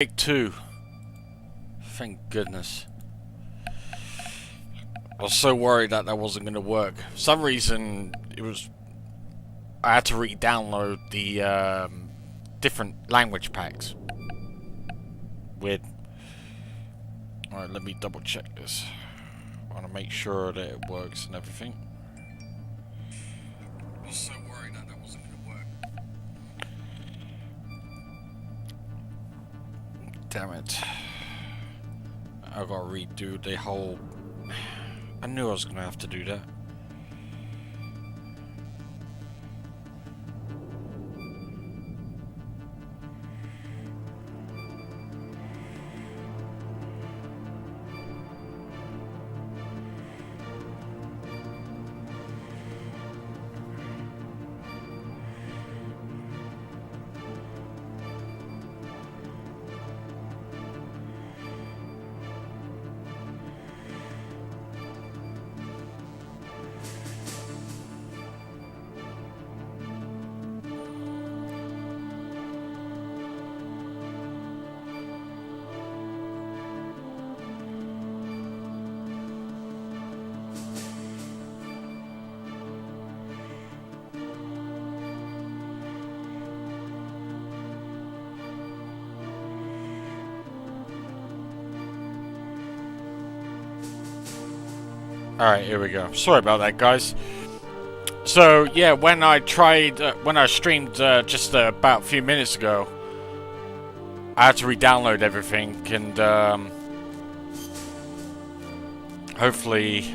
Take two. Thank goodness. I was so worried that wasn't going to work. For some reason, I had to re-download the different language packs. Weird. Alright, let me double check this. I want to make sure that it works and everything. I was so worried that wasn't going to work. Damn it. I gotta redo the whole... I knew I was gonna have to do that. Alright, here we go. Sorry about that, guys. So, yeah, when I streamed just about a few minutes ago, I had to re-download everything, and hopefully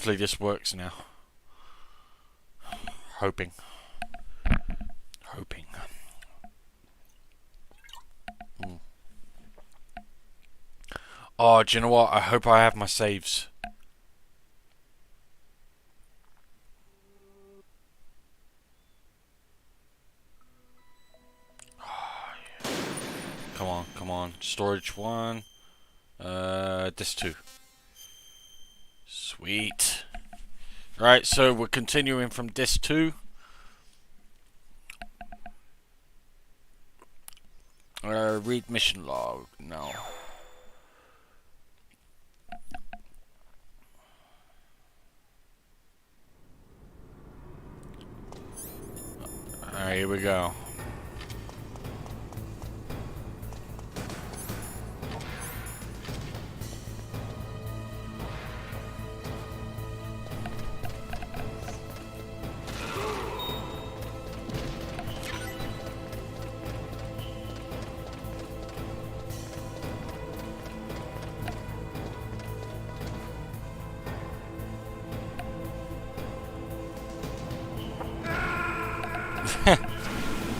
this works now. Hoping. Oh, do you know what? I hope I have my saves. Oh, yeah. Come on. Storage 1. Disk 2. Sweet. Right, so we're continuing from disk 2. Read mission log. No. Alright, here we go.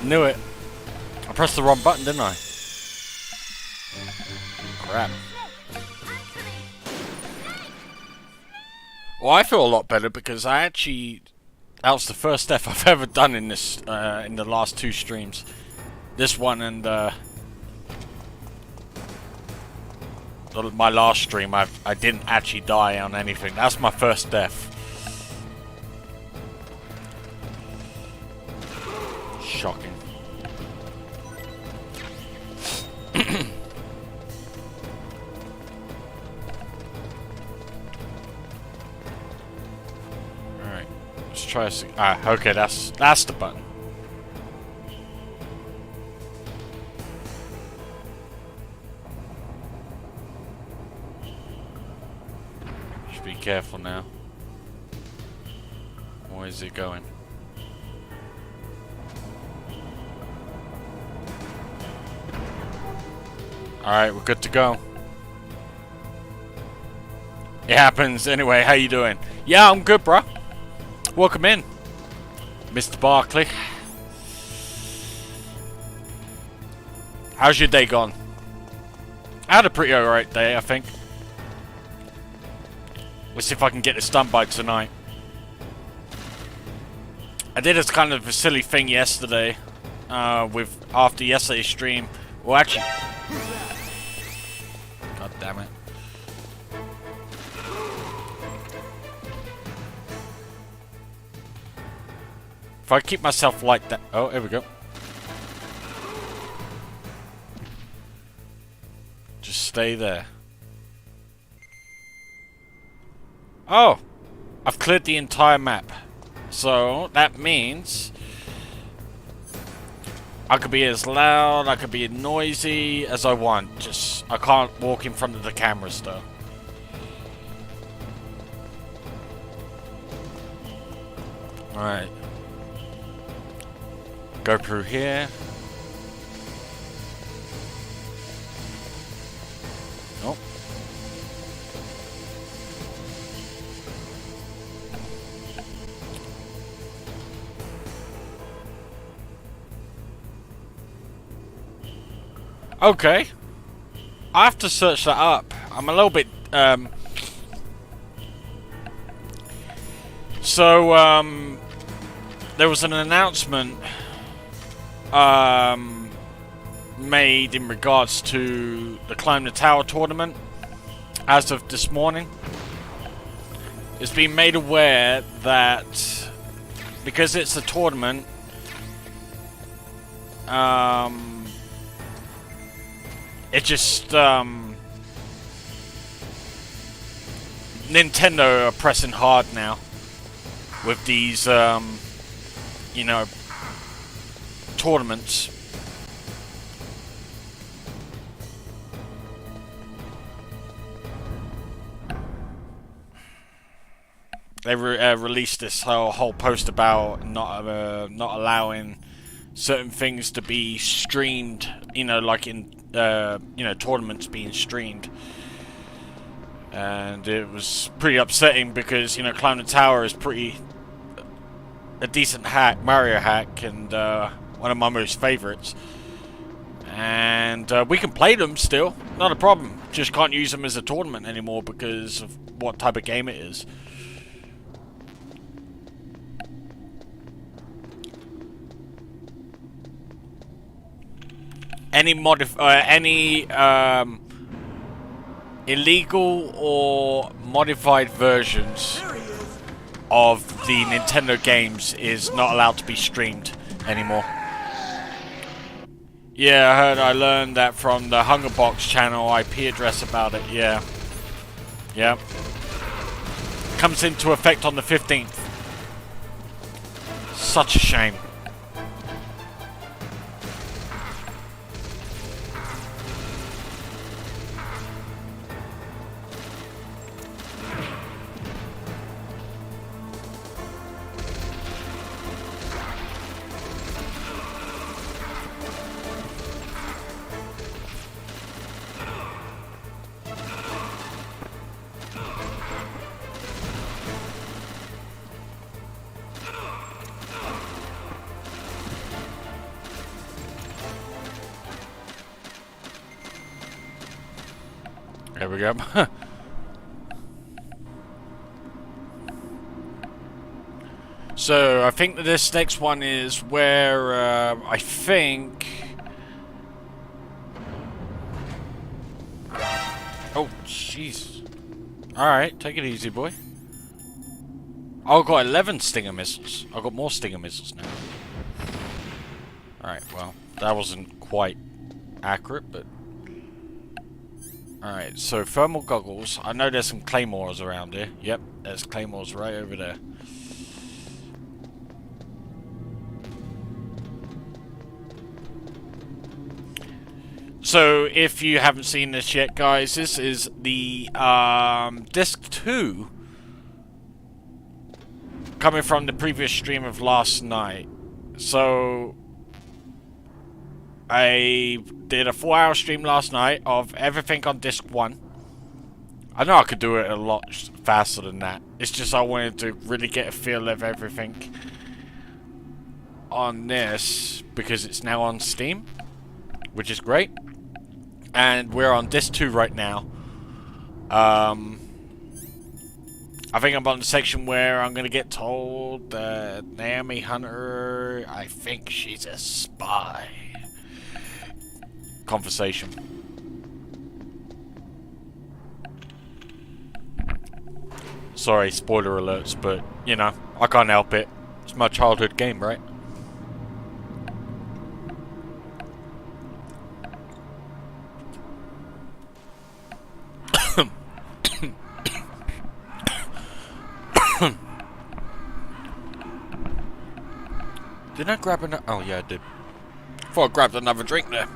Knew it. I pressed the wrong button, didn't I? Crap. Well, I feel a lot better because that was the first death I've ever done in this, in the last 2 streams. This one and, my last stream, I didn't actually die on anything. That's my first death. Shocking. Alright. Let's try to see. Okay, that's the button. Should be careful now. Where is it going? Alright, we're good to go. It happens. Anyway, how you doing? Yeah, I'm good, bro. Welcome in, Mr. Barkley. How's your day gone? I had a pretty alright day, I think. Let's see if I can get this done by tonight. I did this kind of a silly thing yesterday, after yesterday's stream. Well, actually... God damn it. If I keep myself like that... Oh, here we go. stay there. Oh! I've cleared the entire map. So, that means I could be as loud, I could be as noisy as I want. Just, I can't walk in front of the cameras though. Alright. Go through here. Nope. Okay. I have to search that up. I'm a little bit, there was an announcement, made in regards to the Climb the Tower tournament as of this morning. It's been made aware that because it's a tournament, it just, Nintendo are pressing hard now with these, you know, tournaments. They released this whole post about not allowing certain things to be streamed, you know, like in you know, tournaments being streamed, and it was pretty upsetting because, you know, Climb the Tower is a decent hack, Mario hack, and one of my most favorites. And we can play them still, not a problem. Just can't use them as a tournament anymore because of what type of game it is. Any illegal or modified versions of the Nintendo games is not allowed to be streamed anymore. Yeah, I learned that from the Hungerbox channel IP address about it, yeah. Yeah. Comes into effect on the 15th. Such a shame. There we go. So, I think that this next one is where, I think... Oh, jeez. Alright, take it easy, boy. Oh, I've got 11 Stinger missiles. I've got more Stinger missiles now. Alright, well, that wasn't quite accurate, but... Alright, so thermal goggles. I know there's some claymores around here. Yep, there's claymores right over there. So, if you haven't seen this yet, guys, this is the Disc 2 coming from the previous stream of last night. So, I did a 4-hour stream last night of everything on Disc 1. I know I could do it a lot faster than that. It's just I wanted to really get a feel of everything on this because it's now on Steam, which is great. And we're on Disc 2 right now. I think I'm on the section where I'm going to get told that Naomi Hunter, I think she's a spy. Conversation. Sorry, spoiler alerts, but, you know, I can't help it. It's my childhood game, right? Did I grab another? Oh yeah, I did. Thought I grabbed another drink there.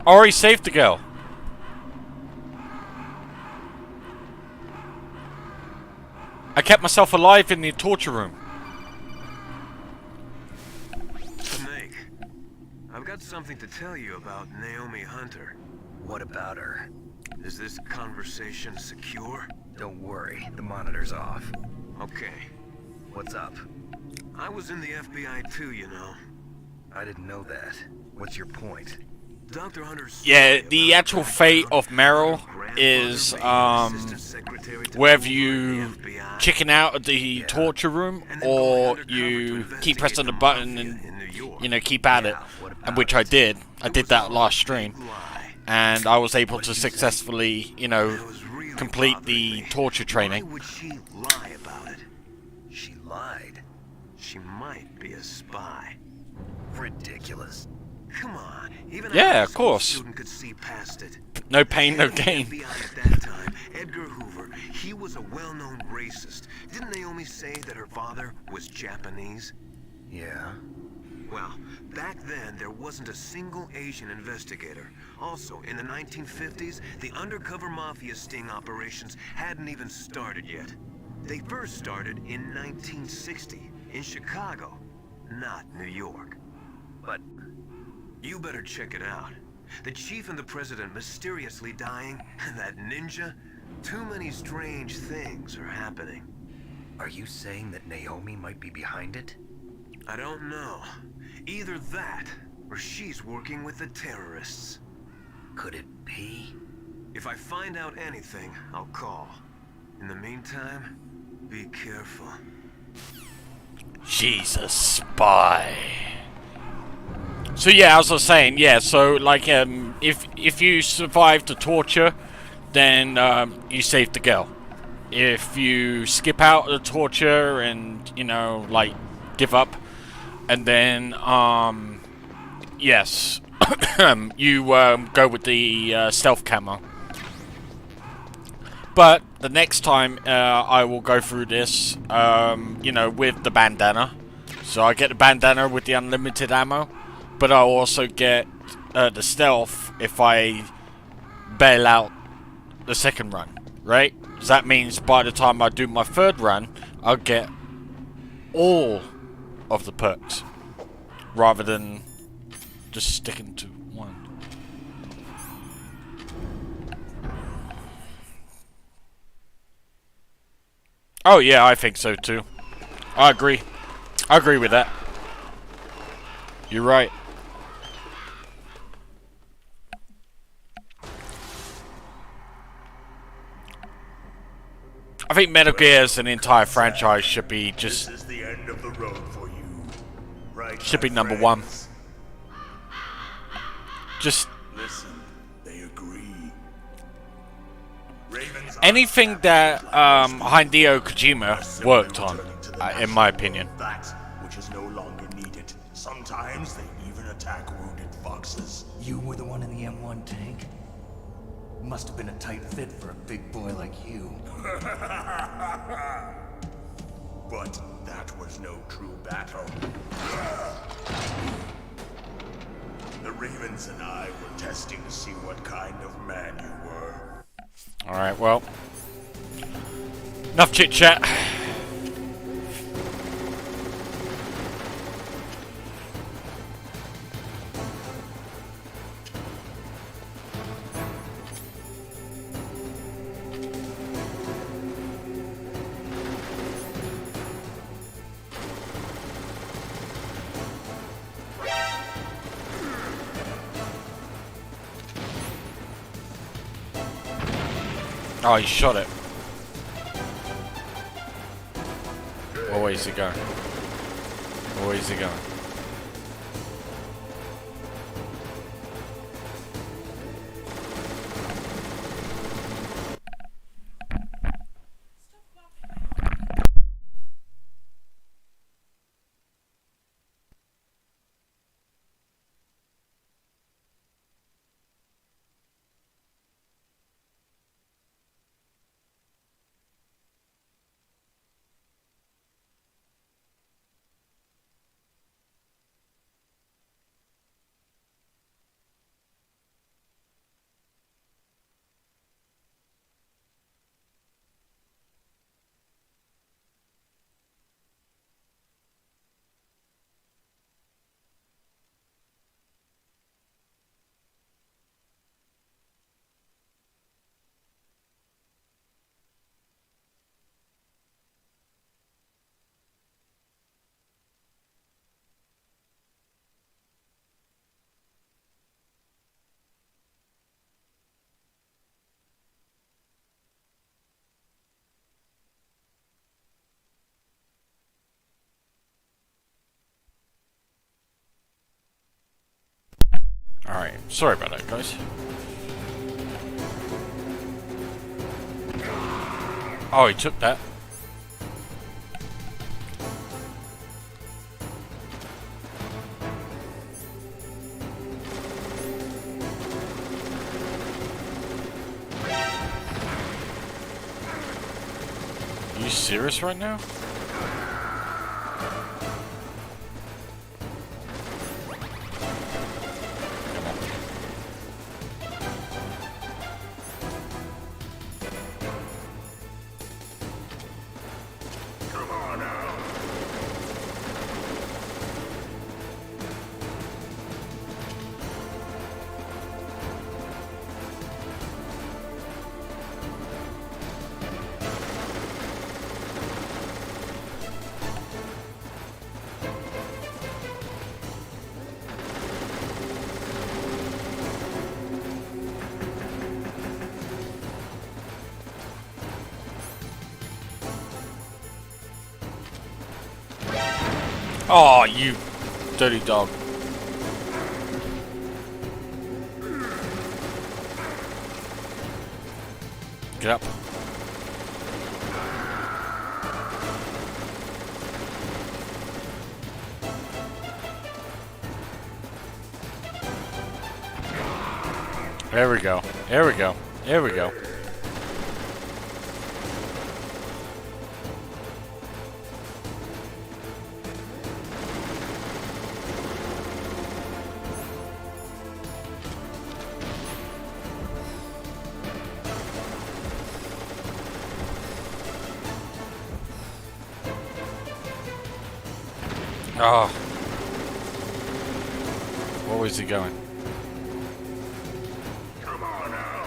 Already saved the girl. I kept myself alive in the torture room. Snake, I've got something to tell you about Naomi Hunter. What about her? Is this conversation secure? Don't worry, the monitor's off. Okay. What's up? I was in the FBI too, you know. I didn't know that. What's your point? Dr. Hunter's Yeah, the actual fate of Meryl is, whether you chicken out of the torture room or you keep pressing the button and, you know, keep at it. And which I did. I did that last stream. And I was able to successfully, you know, complete the torture training. Why would she lie about it? She lied. She might be a spy. Ridiculous. Come on, even Yeah, a of course. student could see past it. No pain, no The gain. FBI at that time, Edgar Hoover, he was a well-known racist. Didn't Naomi say that her father was Japanese? Yeah. Well, back then, there wasn't a single Asian investigator. Also, in the 1950s, the undercover mafia sting operations hadn't even started yet. They first started in 1960, in Chicago, not New York. But You better check it out. The chief and the president mysteriously dying, and that ninja? Too many strange things are happening. are you saying that Naomi might be behind it? I don't know. Either that, or she's working with the terrorists. Could it be? If I find out anything, I'll call. In the meantime, be careful. She's a spy. So yeah, as I was saying, yeah, so like if you survive the torture, then you save the girl. If you skip out the torture and, you know, like give up, and then yes, you go with the stealth camo. But the next time I will go through this, you know, with the bandana. So I get the bandana with the unlimited ammo, but I'll also get the stealth if I bail out the second run, right? So that means by the time I do my third run, I'll get all of the perks, rather than just sticking to one. Oh yeah, I think so too. I agree. I agree with that. You're right. I think Metal Gear as an entire franchise should be just This is the end of the road for you. Right, should my be number friends? one. Just Listen, they agree. Raven's anything that Hideo Kojima worked on, in my opinion. that which is no longer needed. Sometimes they even attack wounded foxes. You were the one in the M1 tank? Must have been a tight fit for a big boy like you. But that was no true battle. The Ravens and I were testing to see what kind of man you were. Alright, well. Enough chit chat. Oh, he shot it. Where is he going? Where is he going? Sorry about that, guys. Oh, he took that. Are you serious right now? Oh, you dirty dog. Get up. There we go. There we go. There we go. Oh. Where was he going? Come on out.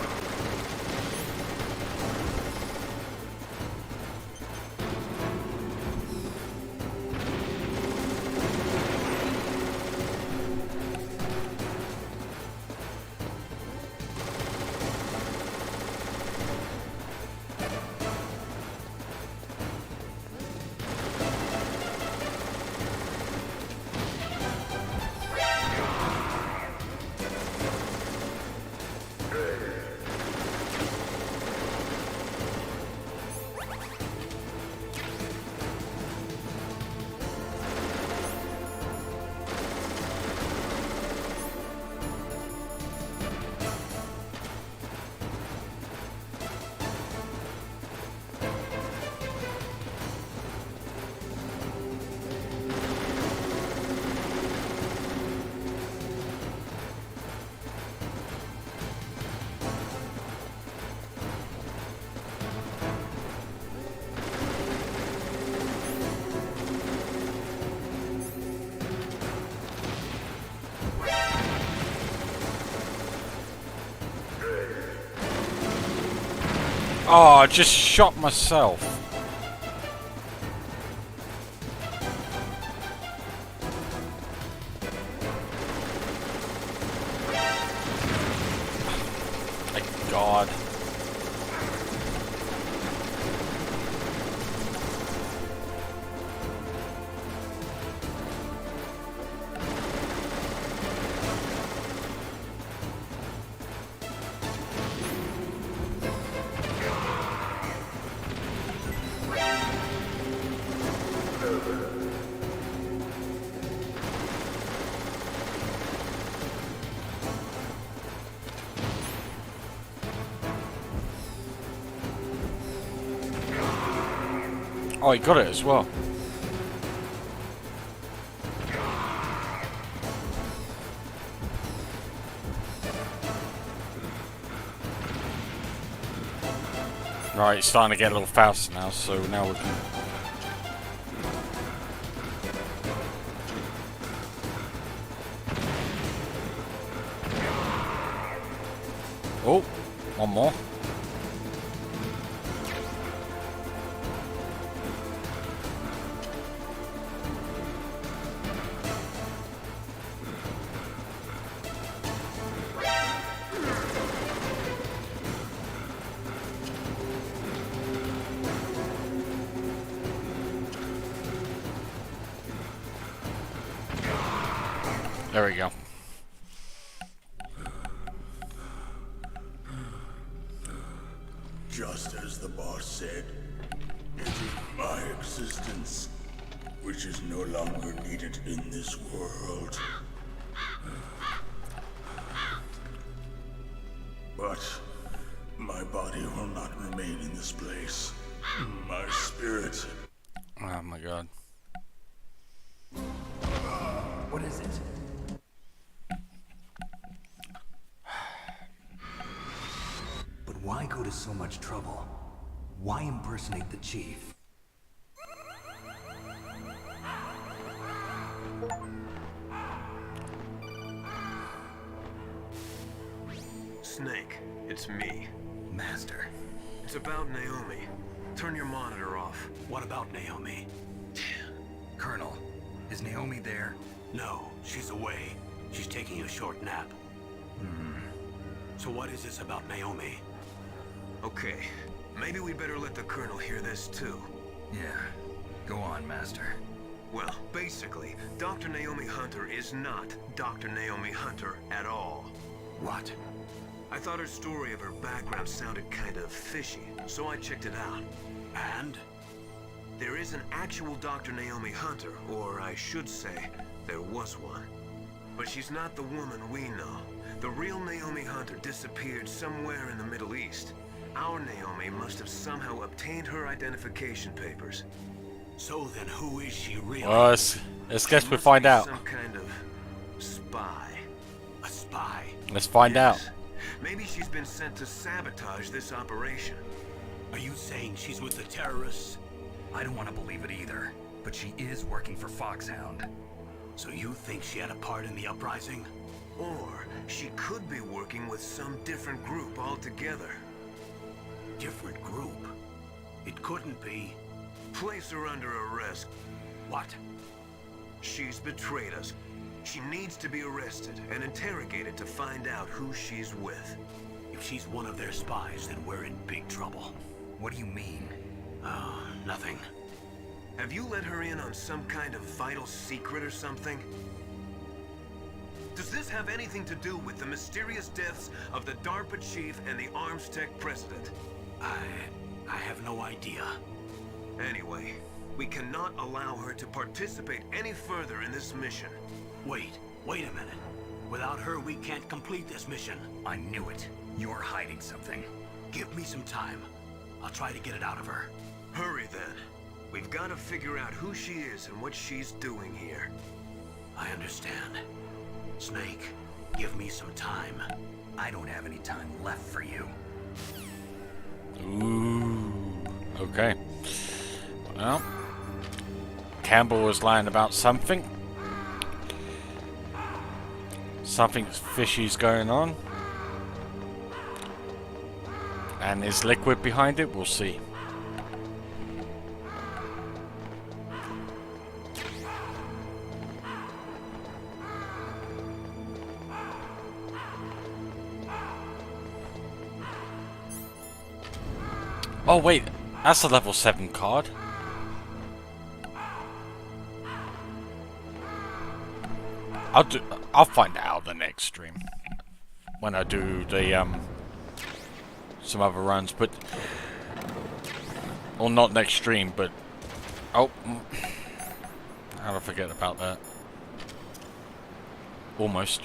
Oh, I just shot myself. My God. Oh, he got it as well. Right, it's starting to get a little faster now, so now we can... Oh, one more. There we go. substance, which is no longer needed in this world. But my body will not remain in this place. My spirit. Oh my god. What is it? But why go to so much trouble? Why impersonate the chief? Snake, it's me. Master. It's about Naomi. Turn your monitor off. What about Naomi? Colonel, is Naomi there? No, she's away. She's taking a short nap. So what is this about Naomi? Okay, maybe we better let the Colonel hear this too. Yeah. Go on, Master. Well, basically, Dr. Naomi Hunter is not Dr. Naomi Hunter at all. What? I thought her story of her background sounded kind of fishy, so I checked it out. And? There is an actual Dr. Naomi Hunter, or I should say, there was one. But she's not the woman we know. The real Naomi Hunter disappeared somewhere in the Middle East. Our Naomi must have somehow obtained her identification papers. So then who is she really? Well, let's guess we Must find be out. Some kind of spy. A spy? Let's find out. Yes. Maybe she's been sent to sabotage this operation. Are you saying she's with the terrorists? I don't want to believe it either, but she is working for Foxhound. So you think she had a part in the uprising? Or she could be working with some different group altogether. Different group? It couldn't be. Place her under arrest. What? She's betrayed us. She needs to be arrested and interrogated to find out who she's with. If she's one of their spies, then we're in big trouble. What do you mean? Oh, nothing. Have you let her in on some kind of vital secret or something? Does this have anything to do with the mysterious deaths of the DARPA chief and the ArmsTech president? I have no idea. Anyway, we cannot allow her to participate any further in this mission. Wait a minute. Without her, we can't complete this mission. I knew it. You're hiding something. Give me some time. I'll try to get it out of her. Hurry then. We've got to figure out who she is and what she's doing here. I understand. Snake, give me some time. I don't have any time left for you. Ooh. Okay. Well, Campbell was lying about something. Something fishy's going on. And is Liquid behind it? We'll see. Oh wait, that's a level 7 card. I'll find out the next stream when I do the some other runs, but or not next stream, but oh, how did I forget about that? Almost.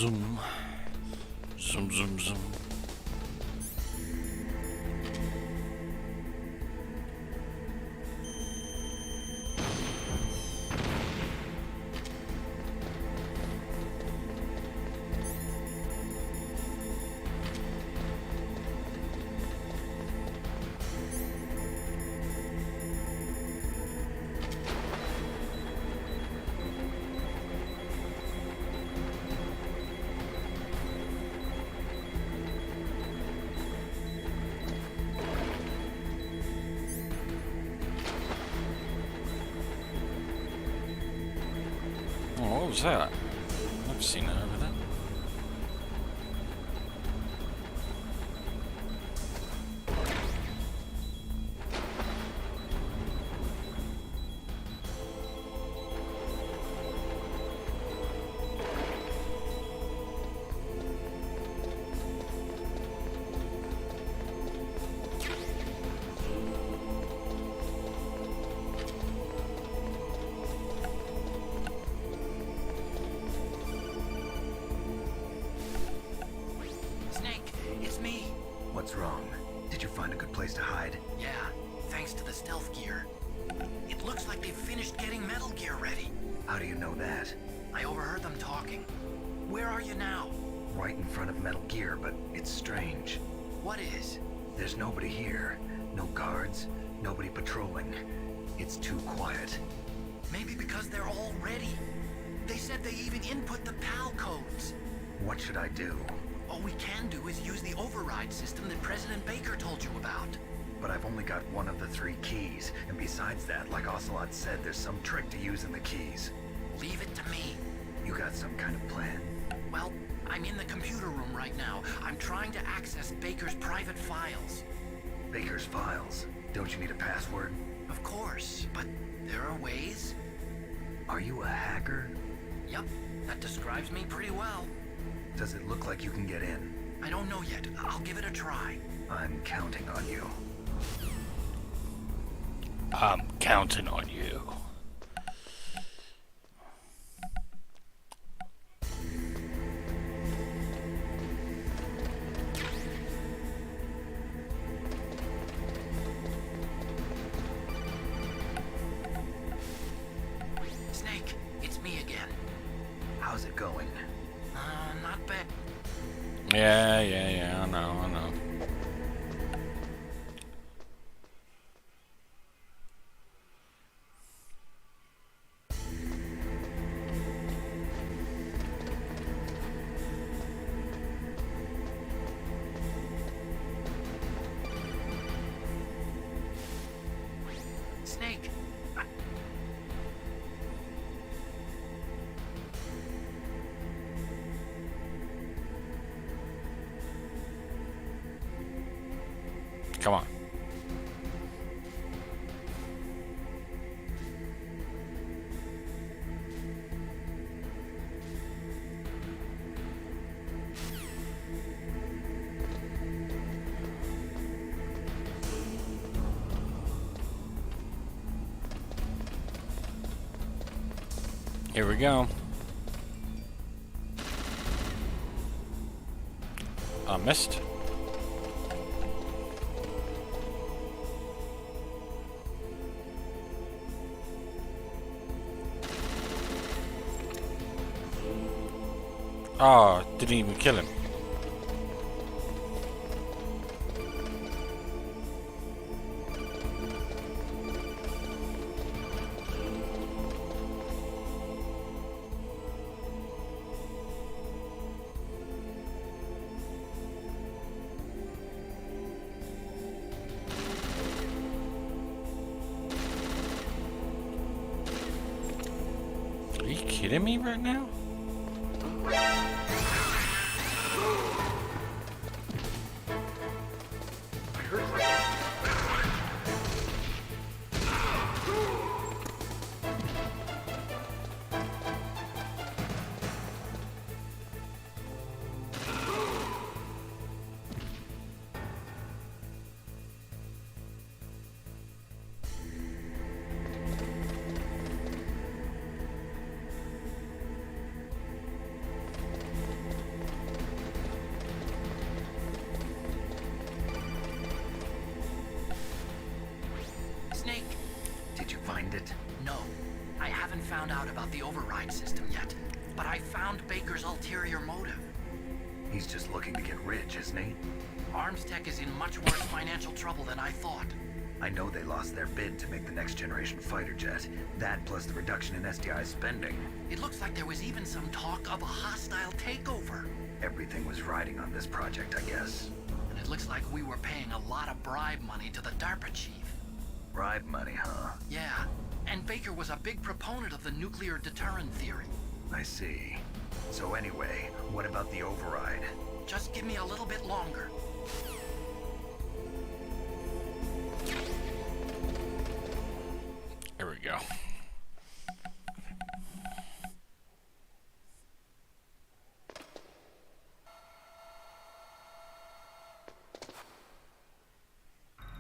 Zoom. Zoom, zoom, zoom. was that? I've seen that over there. Snake, it's me. What's wrong? Did you find a good place to hide? Yeah, thanks to the stealth gear. It looks like they've finished getting Metal Gear ready. How do you know that? I overheard them talking. Where are you now? Right in front of Metal Gear, but it's strange. What is? There's nobody here. No guards, nobody patrolling. It's too quiet. Maybe because they're all ready. They said they even input the PAL codes. What should I do? All we can do is use the override system that President Baker told you about. But I've only got one of the 3 keys, and besides that, like Ocelot said, there's some trick to using the keys. Leave it to me. You got some kind of plan? Well, I'm in the computer room right now. I'm trying to access Baker's private files. Baker's files. Don't you need a password? Of course, but there are ways. Are you a hacker? Yup, that describes me pretty well. Does it look like you can get in? I don't know yet. I'll give it a try. I'm counting on you. I'm counting on you. Snake, it's me again. How's it going? Not bad. Yeah, I know. Snake, Come on. Here we go. I missed. Oh, didn't even kill him. Are you kidding me right now? Snake, Did you find it? no. I haven't found out about the override system yet, but I found Baker's ulterior motive. He's just looking to get rich, isn't he? Armstech is in much worse financial trouble than I thought. I know they lost their bid to make the next generation fighter jet. That plus the reduction in SDI spending. It looks like there was even some talk of a hostile takeover. Everything was riding on this project, I guess. And it looks like we were paying a lot of bribe money to the DARPA chief. Bribe money, huh? Yeah, and Baker was a big proponent of the nuclear deterrent theory. I see. So anyway, what about the override? Just give me a little bit longer. Here we go.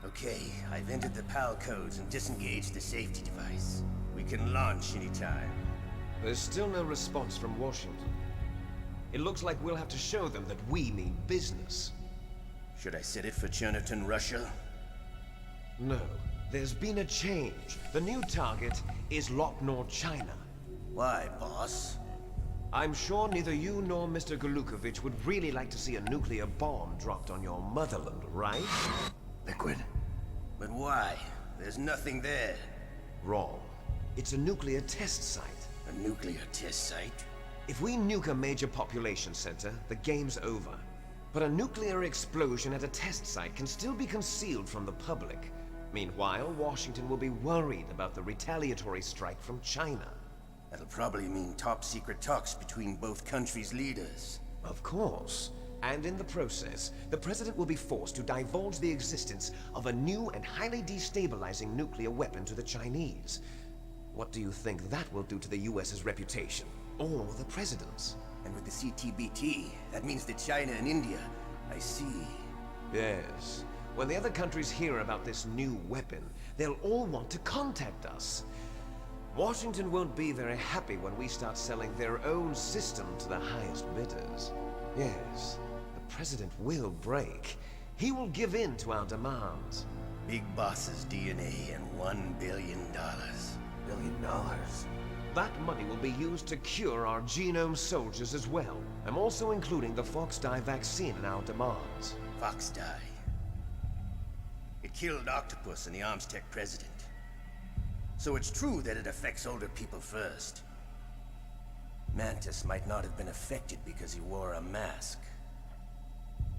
Okay, I've entered the PAL codes and disengaged the safety device. We can launch anytime. There's still no response from Washington. It looks like we'll have to show them that we mean business. Should I set it for Cherniton, Russia? No, there's been a change. The new target is Locknor, China. Why, boss? I'm sure neither you nor Mr. Golukovich would really like to see a nuclear bomb dropped on your motherland, right? Liquid. But why? There's nothing there. Wrong. It's a nuclear test site. A nuclear test site? If we nuke a major population center, the game's over. But a nuclear explosion at a test site can still be concealed from the public. Meanwhile, Washington will be worried about the retaliatory strike from China. That'll probably mean top-secret talks between both countries' leaders. Of course. And in the process, the President will be forced to divulge the existence of a new and highly destabilizing nuclear weapon to the Chinese. What do you think that will do to the US's reputation? Or the President's? And with the CTBT, that means that China and India. I see. Yes. When the other countries hear about this new weapon, they'll all want to contact us. Washington won't be very happy when we start selling their own system to the highest bidders. Yes, the President will break. He will give in to our demands. Big Boss's DNA and $1 billion. $1 billion? That money will be used to cure our genome soldiers as well. I'm also including the Foxdie vaccine in our demands. Foxdie. It killed Octopus and the Armstech president. So it's true that it affects older people first. Mantis might not have been affected because he wore a mask.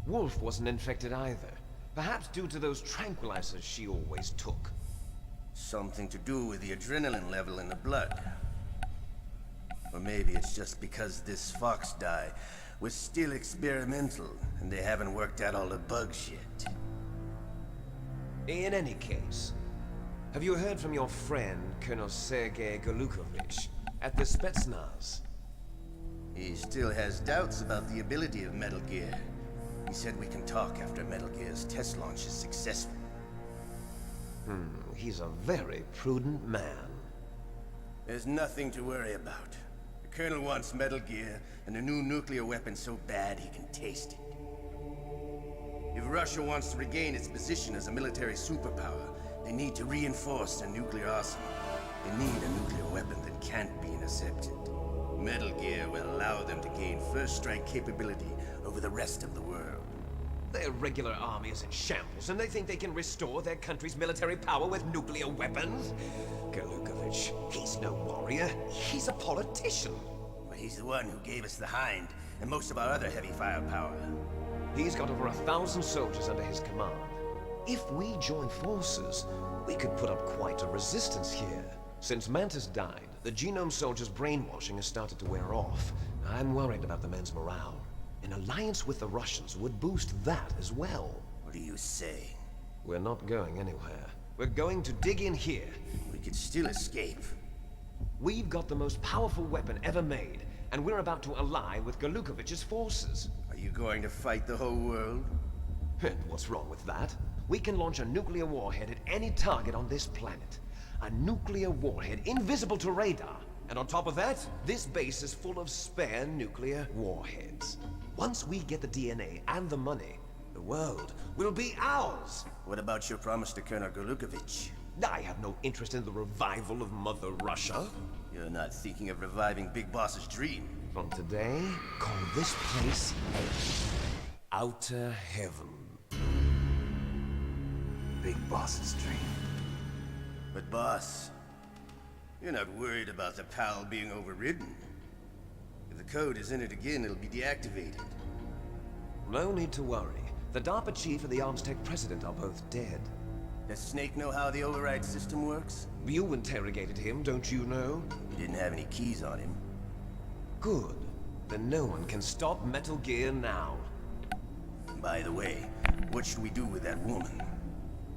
Wolf wasn't infected either. Perhaps due to those tranquilizers she always took. Something to do with the adrenaline level in the blood. Or maybe it's just because this Foxdie was still experimental and they haven't worked out all the bugs yet. In any case, have you heard from your friend, Colonel Sergei Golukovich, at the Spetsnaz? He still has doubts about the ability of Metal Gear. He said we can talk after Metal Gear's test launch is successful. He's a very prudent man. There's nothing to worry about. The Colonel wants Metal Gear and a new nuclear weapon so bad he can taste it. If Russia wants to regain its position as a military superpower, they need to reinforce their nuclear arsenal. They need a nuclear weapon that can't be intercepted. Metal Gear will allow them to gain first strike capability over the rest of the world. Their regular army is in shambles, and they think they can restore their country's military power with nuclear weapons? Golukovich, he's no warrior. He's a politician. But he's the one who gave us the Hind and most of our other heavy firepower. He's got over 1,000 soldiers under his command. If we join forces, we could put up quite a resistance here. Since Mantis died, the genome soldiers' brainwashing has started to wear off. I'm worried about the men's morale. An alliance with the Russians would boost that as well. What are you saying? We're not going anywhere. We're going to dig in here. We could still escape. We've got the most powerful weapon ever made, and we're about to ally with Golukovich's forces. Are you going to fight the whole world? And what's wrong with that? We can launch a nuclear warhead at any target on this planet. A nuclear warhead invisible to radar. And on top of that, this base is full of spare nuclear warheads. Once we get the DNA and the money, the world will be ours. What about your promise to Colonel Golukovich? I have no interest in the revival of Mother Russia. You're not thinking of reviving Big Boss's dream. From today, call this place Outer Heaven. Big Boss's dream. But boss, you're not worried about the PAL being overridden. If the code is entered again, it'll be deactivated. No need to worry. The DARPA chief and the Armstech president are both dead. Does Snake know how the override system works? You interrogated him, don't you know? He didn't have any keys on him. Good. Then no one can stop Metal Gear now. By the way, what should we do with that woman?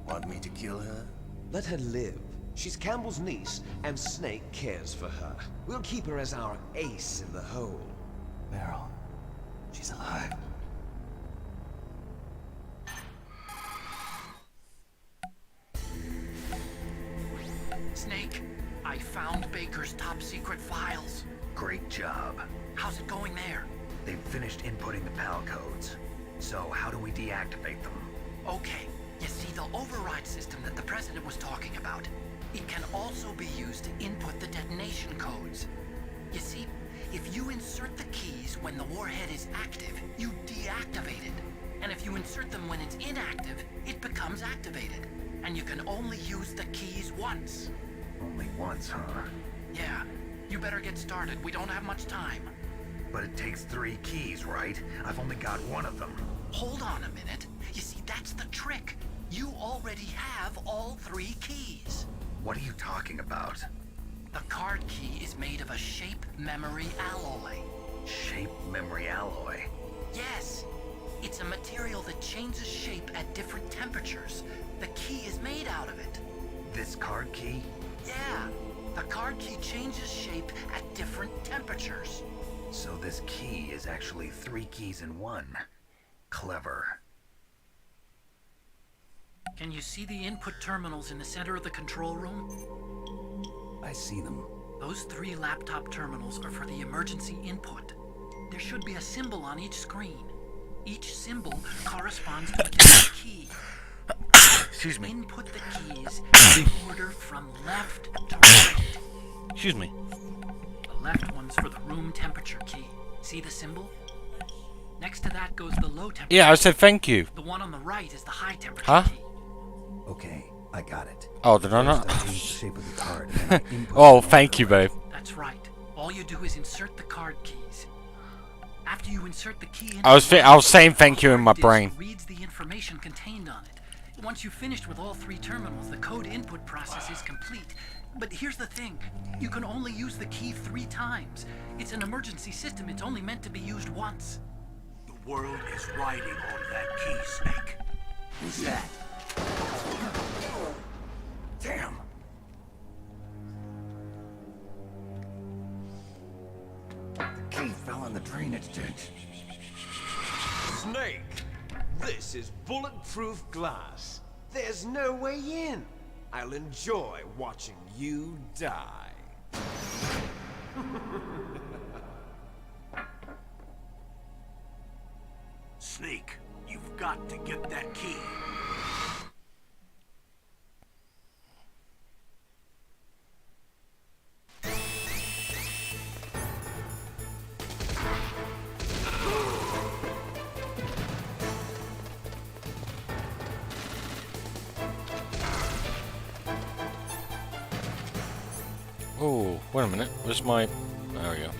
Want me to kill her? Let her live. She's Campbell's niece, and Snake cares for her. We'll keep her as our ace in the hole. Meryl, she's alive. Snake, I found Baker's top secret files. Great job. How's it going there? They've finished inputting the PAL codes. So how do we deactivate them? Okay, you see the override system that the President was talking about. It can also be used to input the detonation codes. You see, if you insert the keys when the warhead is active, you deactivate it. And if you insert them when it's inactive, it becomes activated. And you can only use the keys once. Only once, huh? Yeah, you better get started. We don't have much time. But it takes 3 keys, right? I've only got 1 of them. Hold on a minute. You see, that's the trick. You already have all 3 keys. What are you talking about? The card key is made of a shape memory alloy. Shape memory alloy? Yes. It's a material that changes shape at different temperatures. The key is made out of it. This card key? Yeah. The card key changes shape at different temperatures. So this key is actually 3 keys in 1. Clever. Can you see the input terminals in the center of the control room? I see them. Those 3 laptop terminals are for the emergency input. There should be a symbol on each screen. Each symbol corresponds to a different key. Excuse me. Input the keys in order from left to right. Excuse me. The left one's for the room temperature key. See the symbol? Next to that goes the low temperature. Yeah, I said thank you. The one on the right is the high temperature Huh? key. Okay, I got it. Oh, did I First, not? I change the shape of the card. And then I input Oh, the thank you, marker. babe. That's right. All you do is insert the card keys. After you insert the key in, I was saying thank you in my the brain. disk reads the information contained on it. Once you've finished with all 3 terminals, the code input process is complete. But here's the thing. You can only use the key 3 times. It's an emergency system. It's only meant to be used once. The world is riding on that key, Snake. Who's that? Damn! The key fell in the drainage ditch. Snake! This is bulletproof glass. There's no way in. I'll enjoy watching you die. Snake, you've got to get that key. Oh, wait a minute. Where's my... There we go.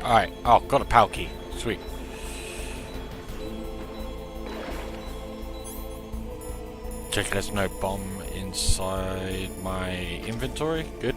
Alright. Oh, got a PAL key. Sweet. Check there's no bomb inside my inventory. Good.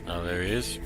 Oh, there he is.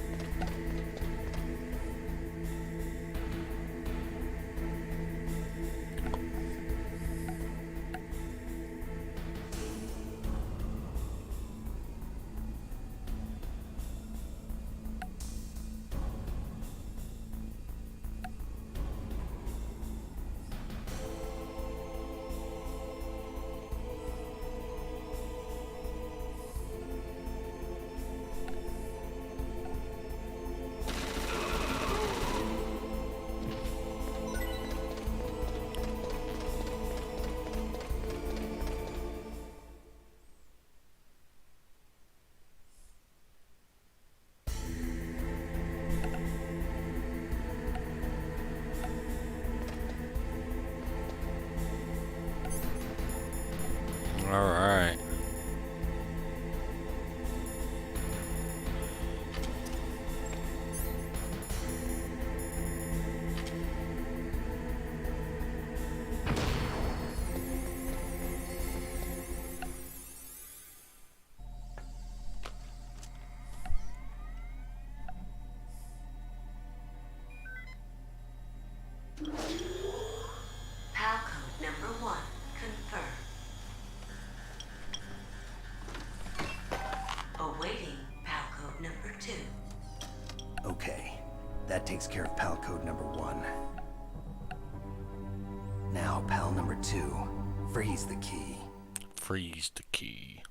All right. PAL code number 1 confirmed. Awaiting PAL code number 2. Okay, that takes care of PAL code number 1. Now, PAL number 2, freeze the key. Freeze the key.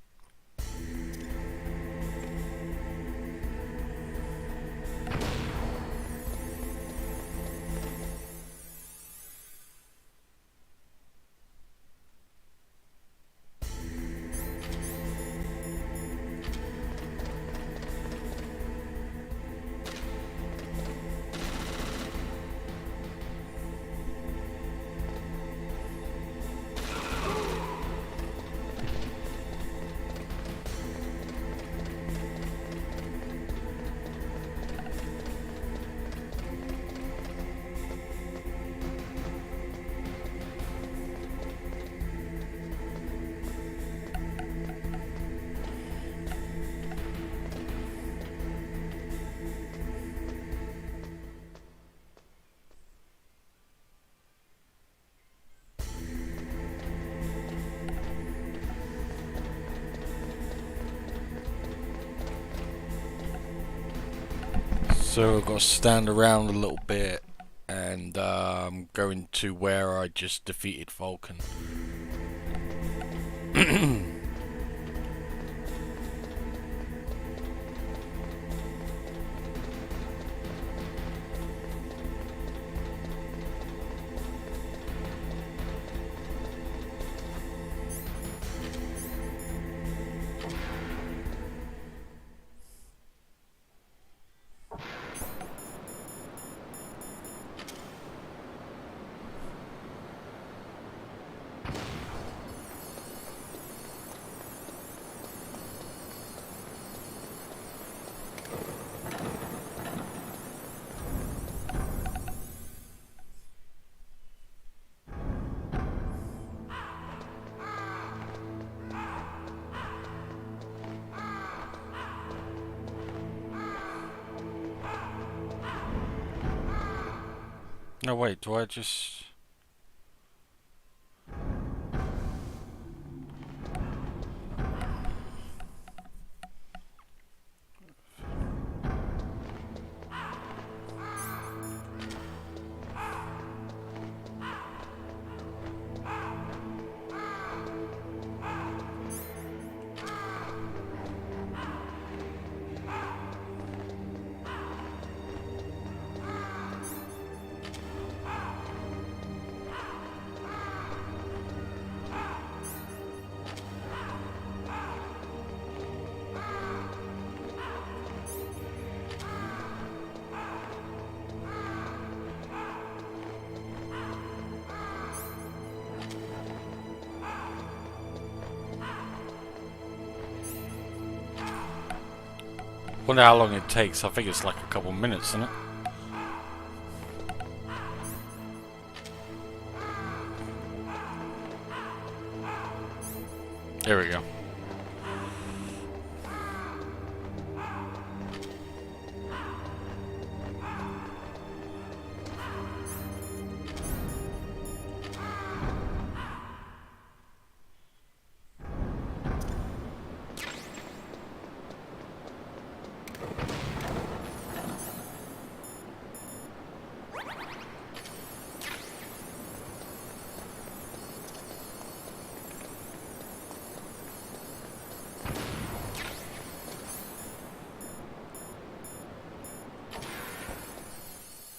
So I've got to stand around a little bit and going to where I just defeated Vulcan. No, wait, do I just... Wonder how long it takes. I think it's like a couple minutes, isn't it? There we go.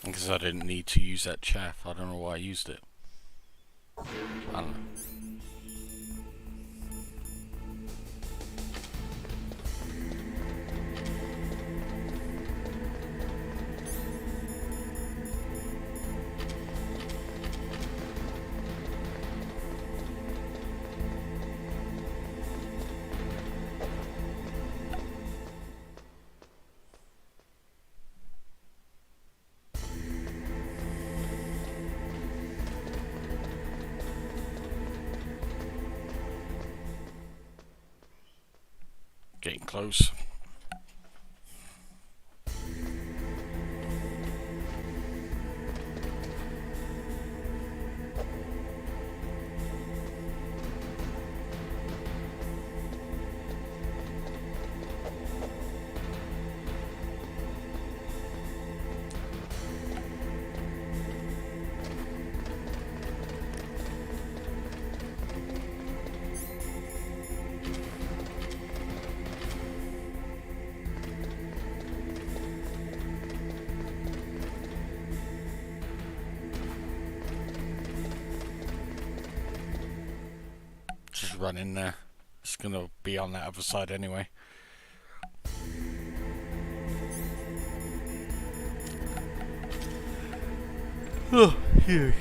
Because I didn't need to use that chaff. I don't know why I used it. I don't know. Getting close. Just run in there. It's gonna be on that other side anyway. Oh, here.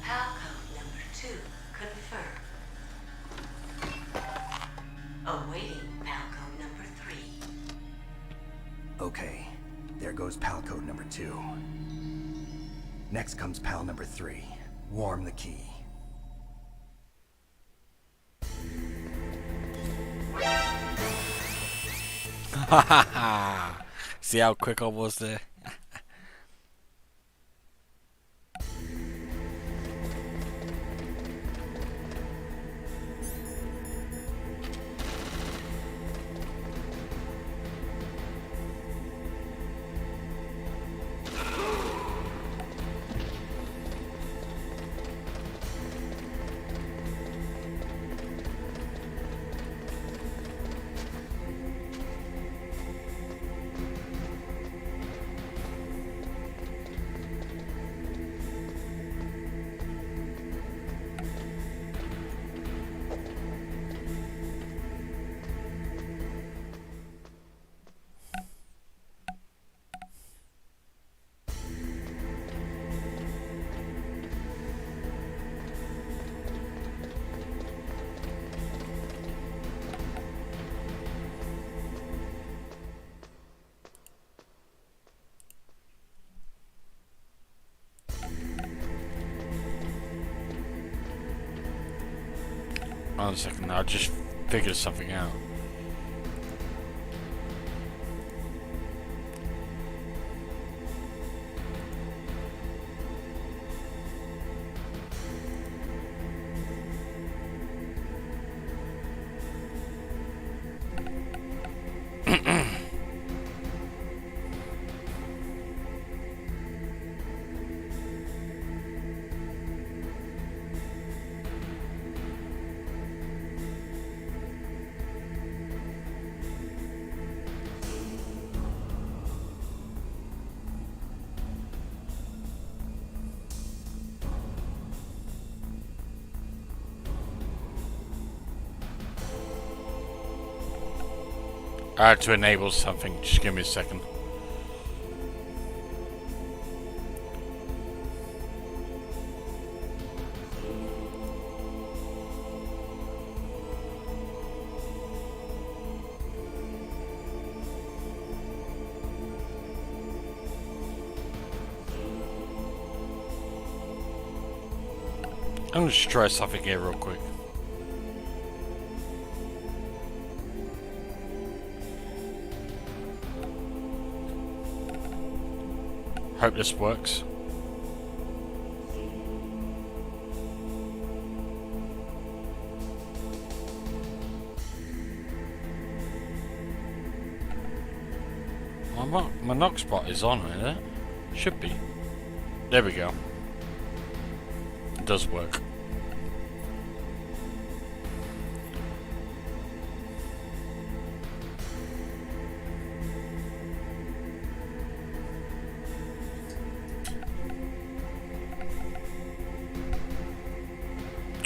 Palcode number 2 confirmed. Awaiting Palcode number 3. Okay, there goes pal code number 2. Next comes pal number 3. Warm the key. See how quick I was there? Hold on a second, I just figured something out. I had to enable something, just give me a second. I'm gonna just try something here real quick. Hope this works. My knock spot is on, isn't it? Should be. There we go. It does work.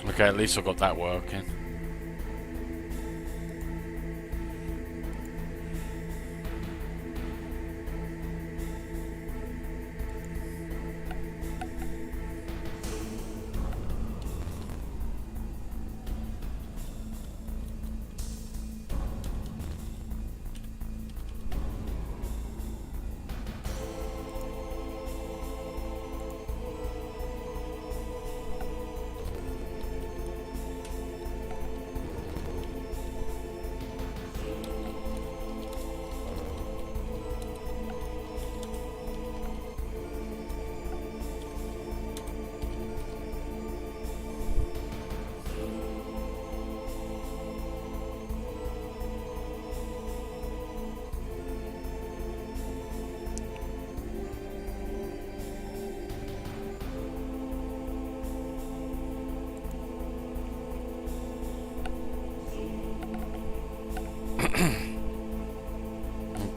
Okay, at least I got that working.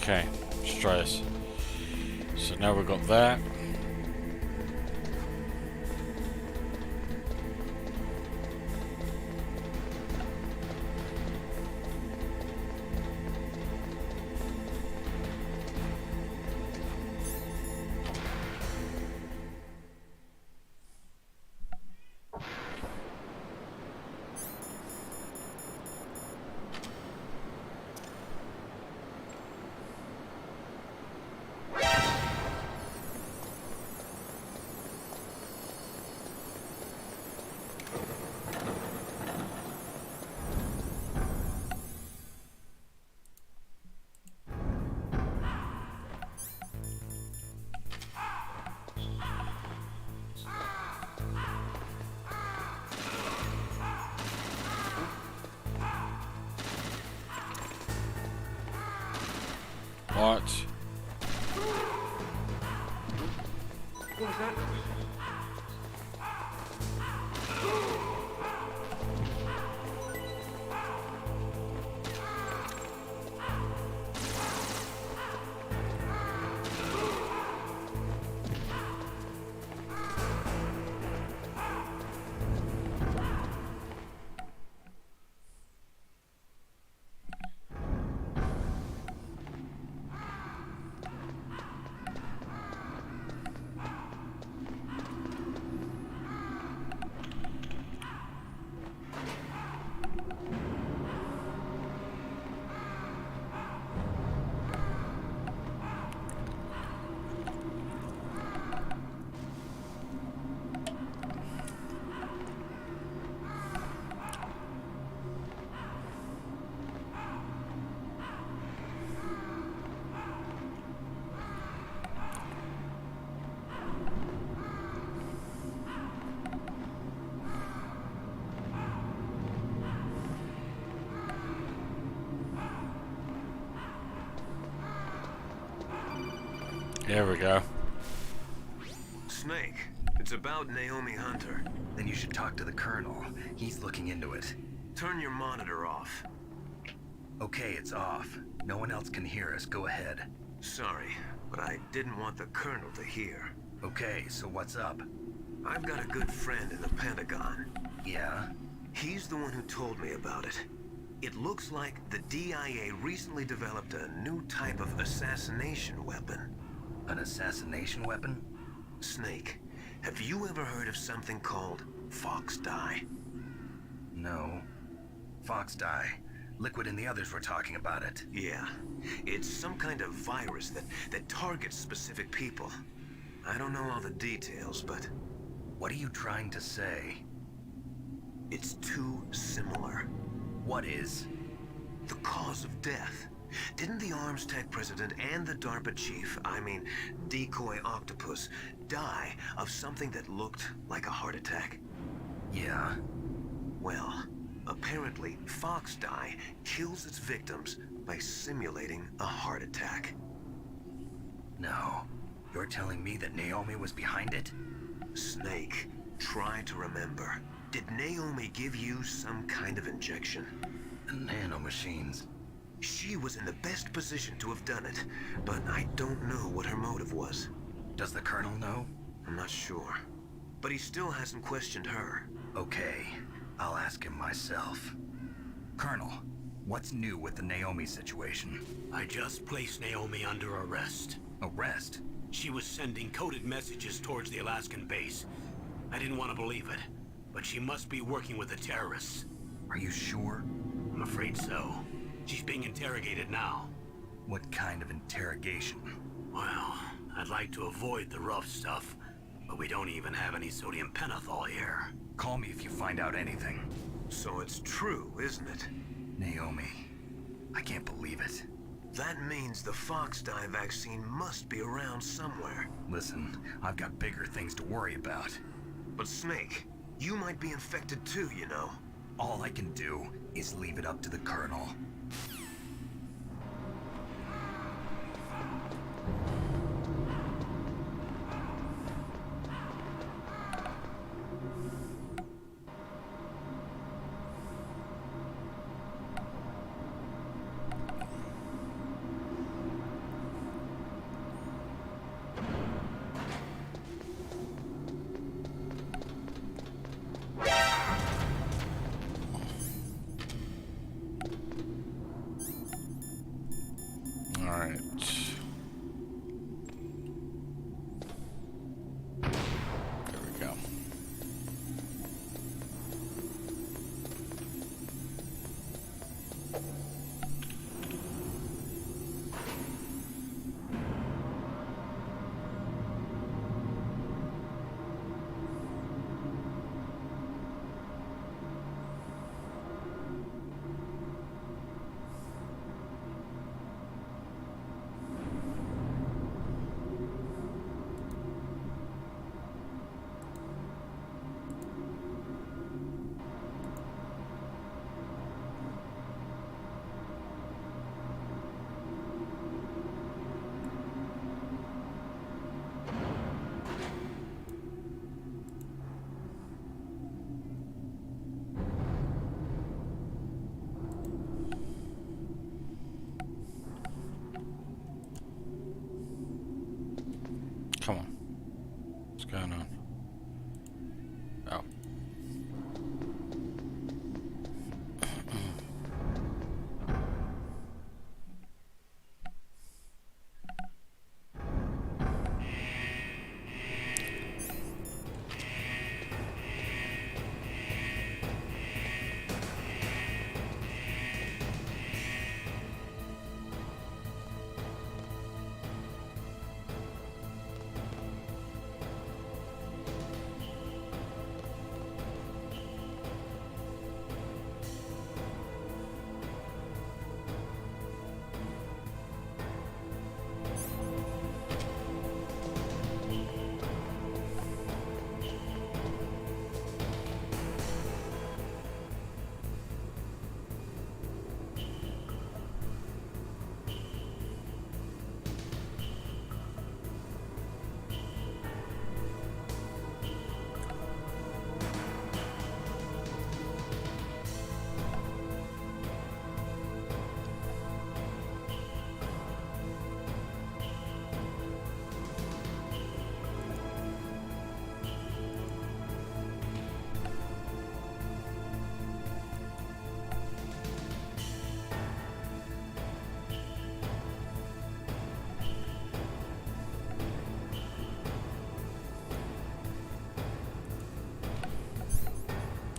Okay, let's try this. So now we've got that. What? What was that? Here we go. Snake, it's about Naomi Hunter. Then you should talk to the Colonel. He's looking into it. Turn your monitor off. Okay, it's off. No one else can hear us. Go ahead. Sorry, but I didn't want the Colonel to hear. Okay, so what's up? I've got a good friend in the Pentagon. Yeah? He's the one who told me about it. It looks like the DIA recently developed a new type of assassination weapon. An assassination weapon? Snake, have you ever heard of something called Fox Dye? No. Fox Dye. Liquid and the others were talking about it. Yeah. It's some kind of virus that targets specific people. I don't know all the details, but... What are you trying to say? It's too similar. What is? The cause of death. Didn't the Arms Tech president and the DARPA chief, I mean, Decoy Octopus, die of something that looked like a heart attack? Yeah. Well, apparently Fox Dye kills its victims by simulating a heart attack. No. You're telling me that Naomi was behind it? Snake, try to remember. Did Naomi give you some kind of injection? Nanomachines. She was in the best position to have done it, but I don't know what her motive was. Does the Colonel know? I'm not sure. But he still hasn't questioned her. Okay, I'll ask him myself. Colonel, what's new with the Naomi situation? I just placed Naomi under arrest. Arrest? She was sending coded messages towards the Alaskan base. I didn't want to believe it, but she must be working with the terrorists. Are you sure? I'm afraid so. She's being interrogated now. What kind of interrogation? Well, I'd like to avoid the rough stuff, but we don't even have any sodium pentothal here. Call me if you find out anything. So it's true, isn't it? Naomi, I can't believe it. That means the Fox Dye vaccine must be around somewhere. Listen, I've got bigger things to worry about. But Snake, you might be infected too, you know. All I can do is leave it up to the Colonel. Alright. There we go. Come on. What's going on? Oh.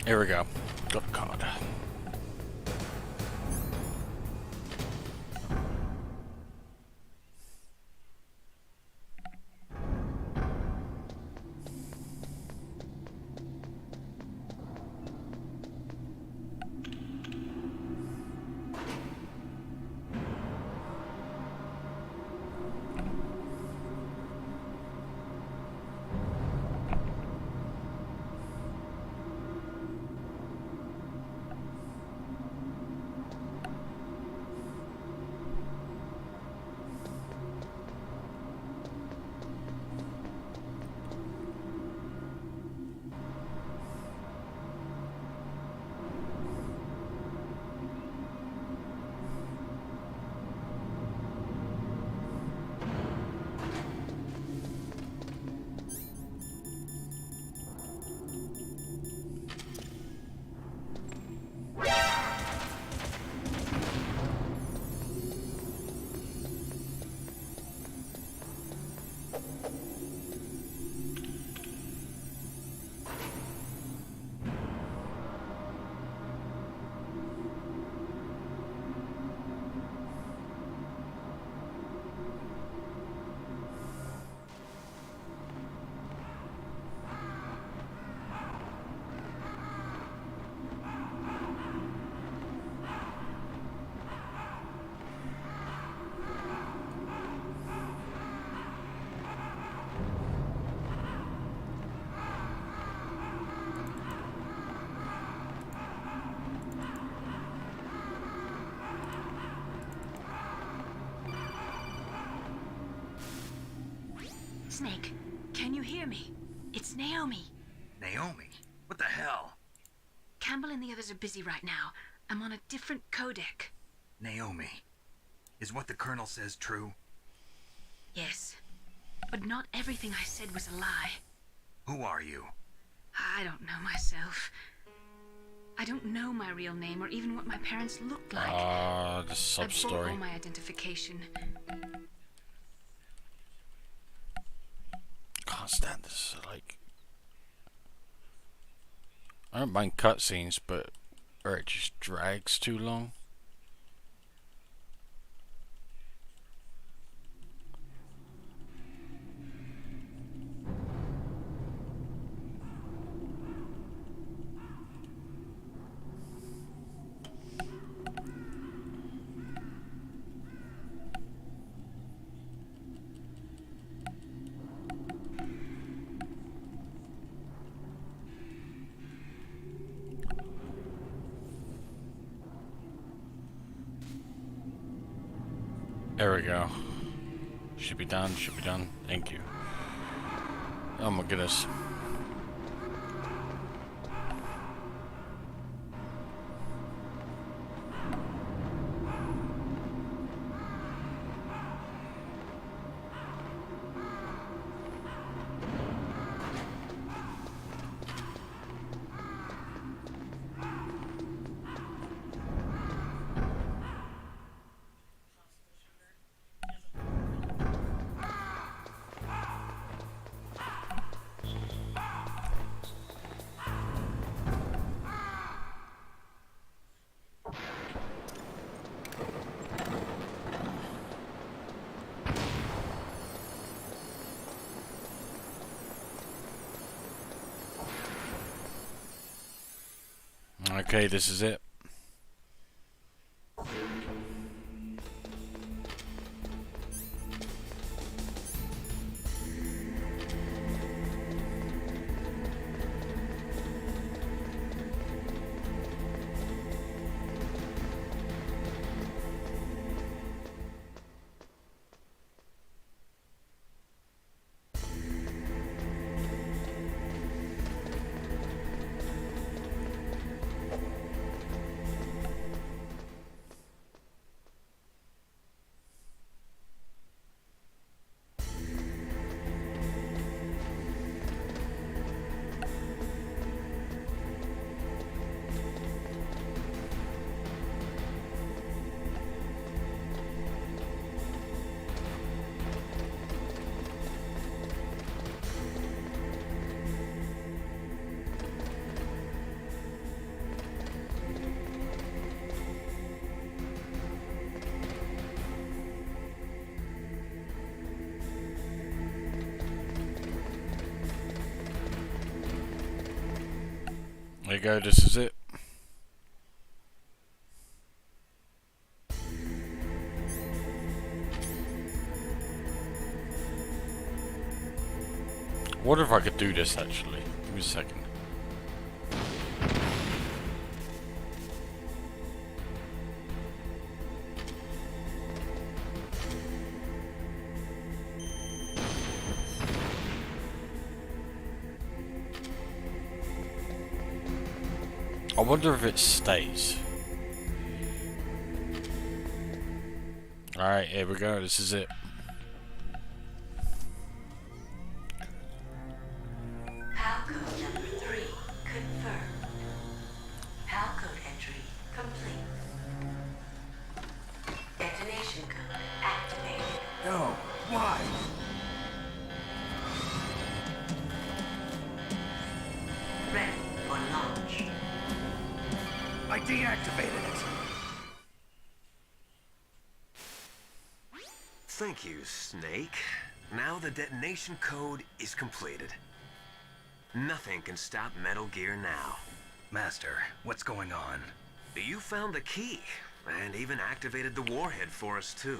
Here we go. Got a card. Snake, can you hear me? It's Naomi. Naomi? What the hell? Campbell and the others are busy right now. I'm on a different codec. Naomi, is what the Colonel says true? Yes, but not everything I said was a lie. Who are you? I don't know myself. I don't know my real name or even what my parents looked like. The sub I story. brought all my identification. Can't stand this. Like, I don't mind cutscenes, but where it just drags too long. There we go. Should be done, should be done. Thank you. Oh my goodness. Okay, this is it. There you go, this is it. I wonder if I could do this actually. Give me a second. I wonder if it stays. Alright, here we go, this is it. PAL code number 3 confirmed. PAL code entry complete. Detonation code activated. No, why? Ready for launch. I deactivated it. Thank you, Snake. Now the detonation code is completed. Nothing can stop Metal Gear now. Master, what's going on? You found the key, and even activated the warhead for us, too.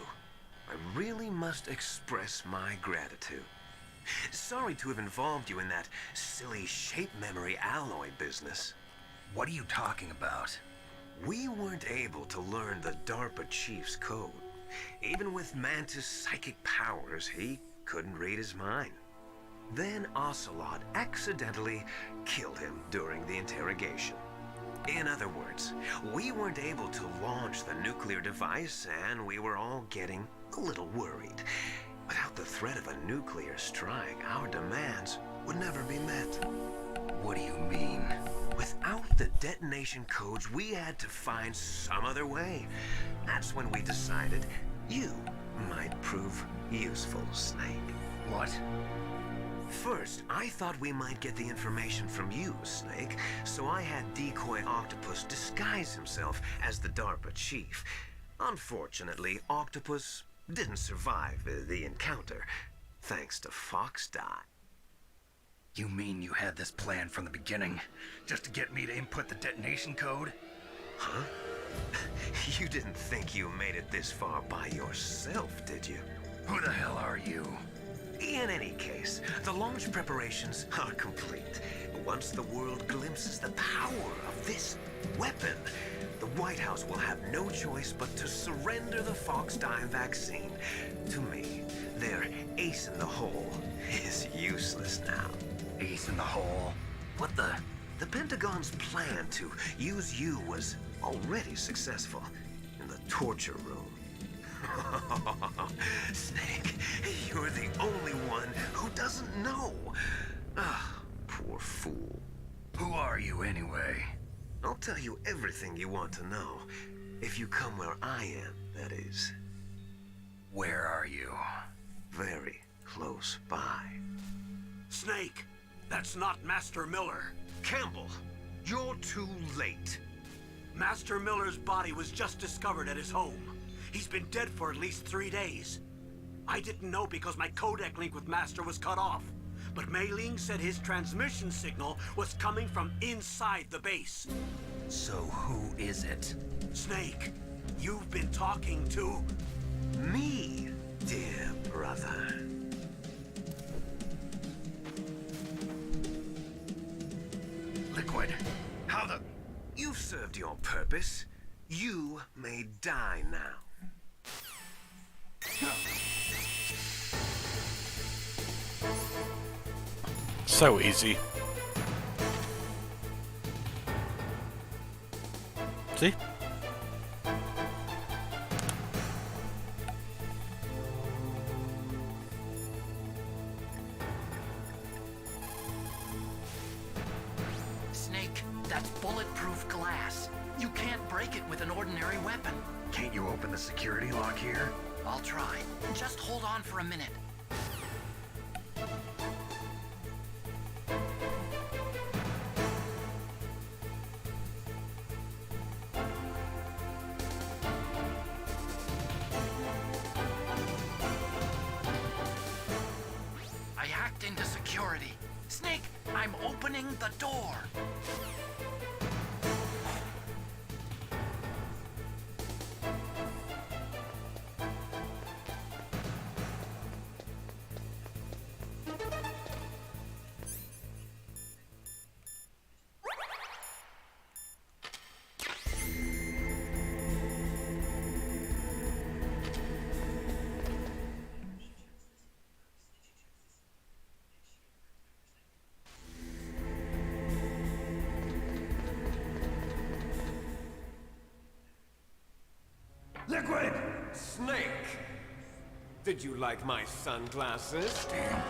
I really must express my gratitude. Sorry to have involved you in that silly shape memory alloy business. What are you talking about? We weren't able to learn the DARPA chief's code. Even with Mantis' psychic powers, he couldn't read his mind. Then Ocelot accidentally killed him during the interrogation. In other words, we weren't able to launch the nuclear device, and we were all getting a little worried. Without the threat of a nuclear strike, our demands would never be met. What do you mean? Without the detonation codes, we had to find some other way. That's when we decided you might prove useful, Snake. What? First, I thought we might get the information from you, Snake, so I had Decoy Octopus disguise himself as the DARPA chief. Unfortunately, Octopus didn't survive the encounter, thanks to Fox Die. You mean you had this plan from the beginning? Just to get me to input the detonation code? Huh? You didn't think you made it this far by yourself, did you? Who the hell are you? In any case, the launch preparations are complete. Once the world glimpses the power of this weapon, the White House will have no choice but to surrender the Fox Die vaccine to me. Their ace in the hole is useless now. Ace in the hole? What the? The Pentagon's plan to use you was already successful in the torture room. Snake, you're the only one who doesn't know. Ah, poor fool. Who are you anyway? I'll tell you everything you want to know. If you come where I am, that is. Where are you? Very close by. Snake, that's not Master Miller. Campbell, you're too late. Master Miller's body was just discovered at his home. He's been dead for at least 3 days. I didn't know because my codec link with Master was cut off. But Mei Ling said his transmission signal was coming from inside the base. So who is it? Snake, you've been talking to... me, dear brother. Liquid, how the... You've served your purpose. You may die now. So easy. See? Snake, that's bulletproof glass. You can't break it with an ordinary weapon. Can't you open the security lock here? I'll try. Just hold on for a minute. I hacked into security. Snake, I'm opening the door. Did you like my sunglasses? Damn.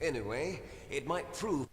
Anyway, it might prove...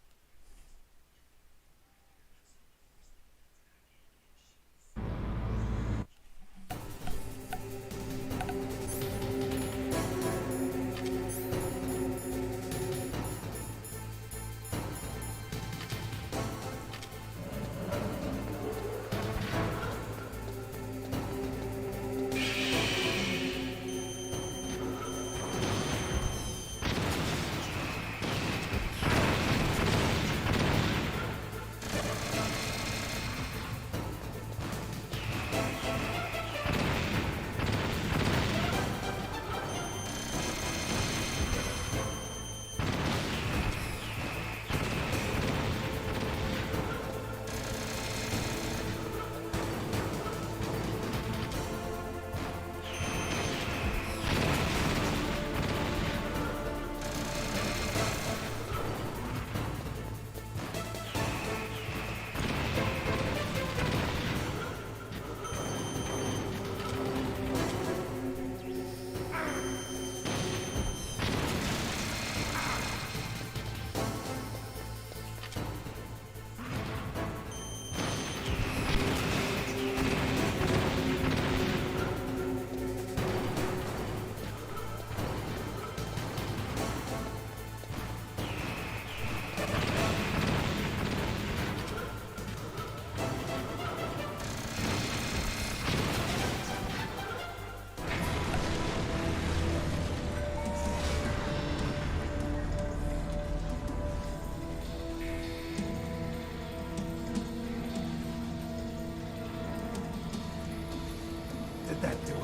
Did that do it?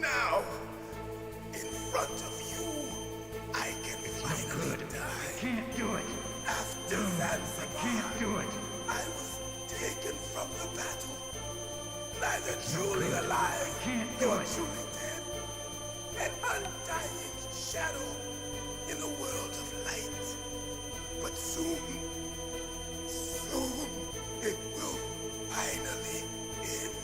Now, in front of you, I can finally die. Can't do it. After Zanzibar, Can't do it. I was taken from the battle. Neither truly alive nor truly dead. An undying shadow in a world of light. But soon, it will finally end.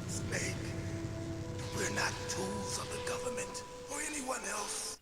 Snake, we're not tools of the government or anyone else.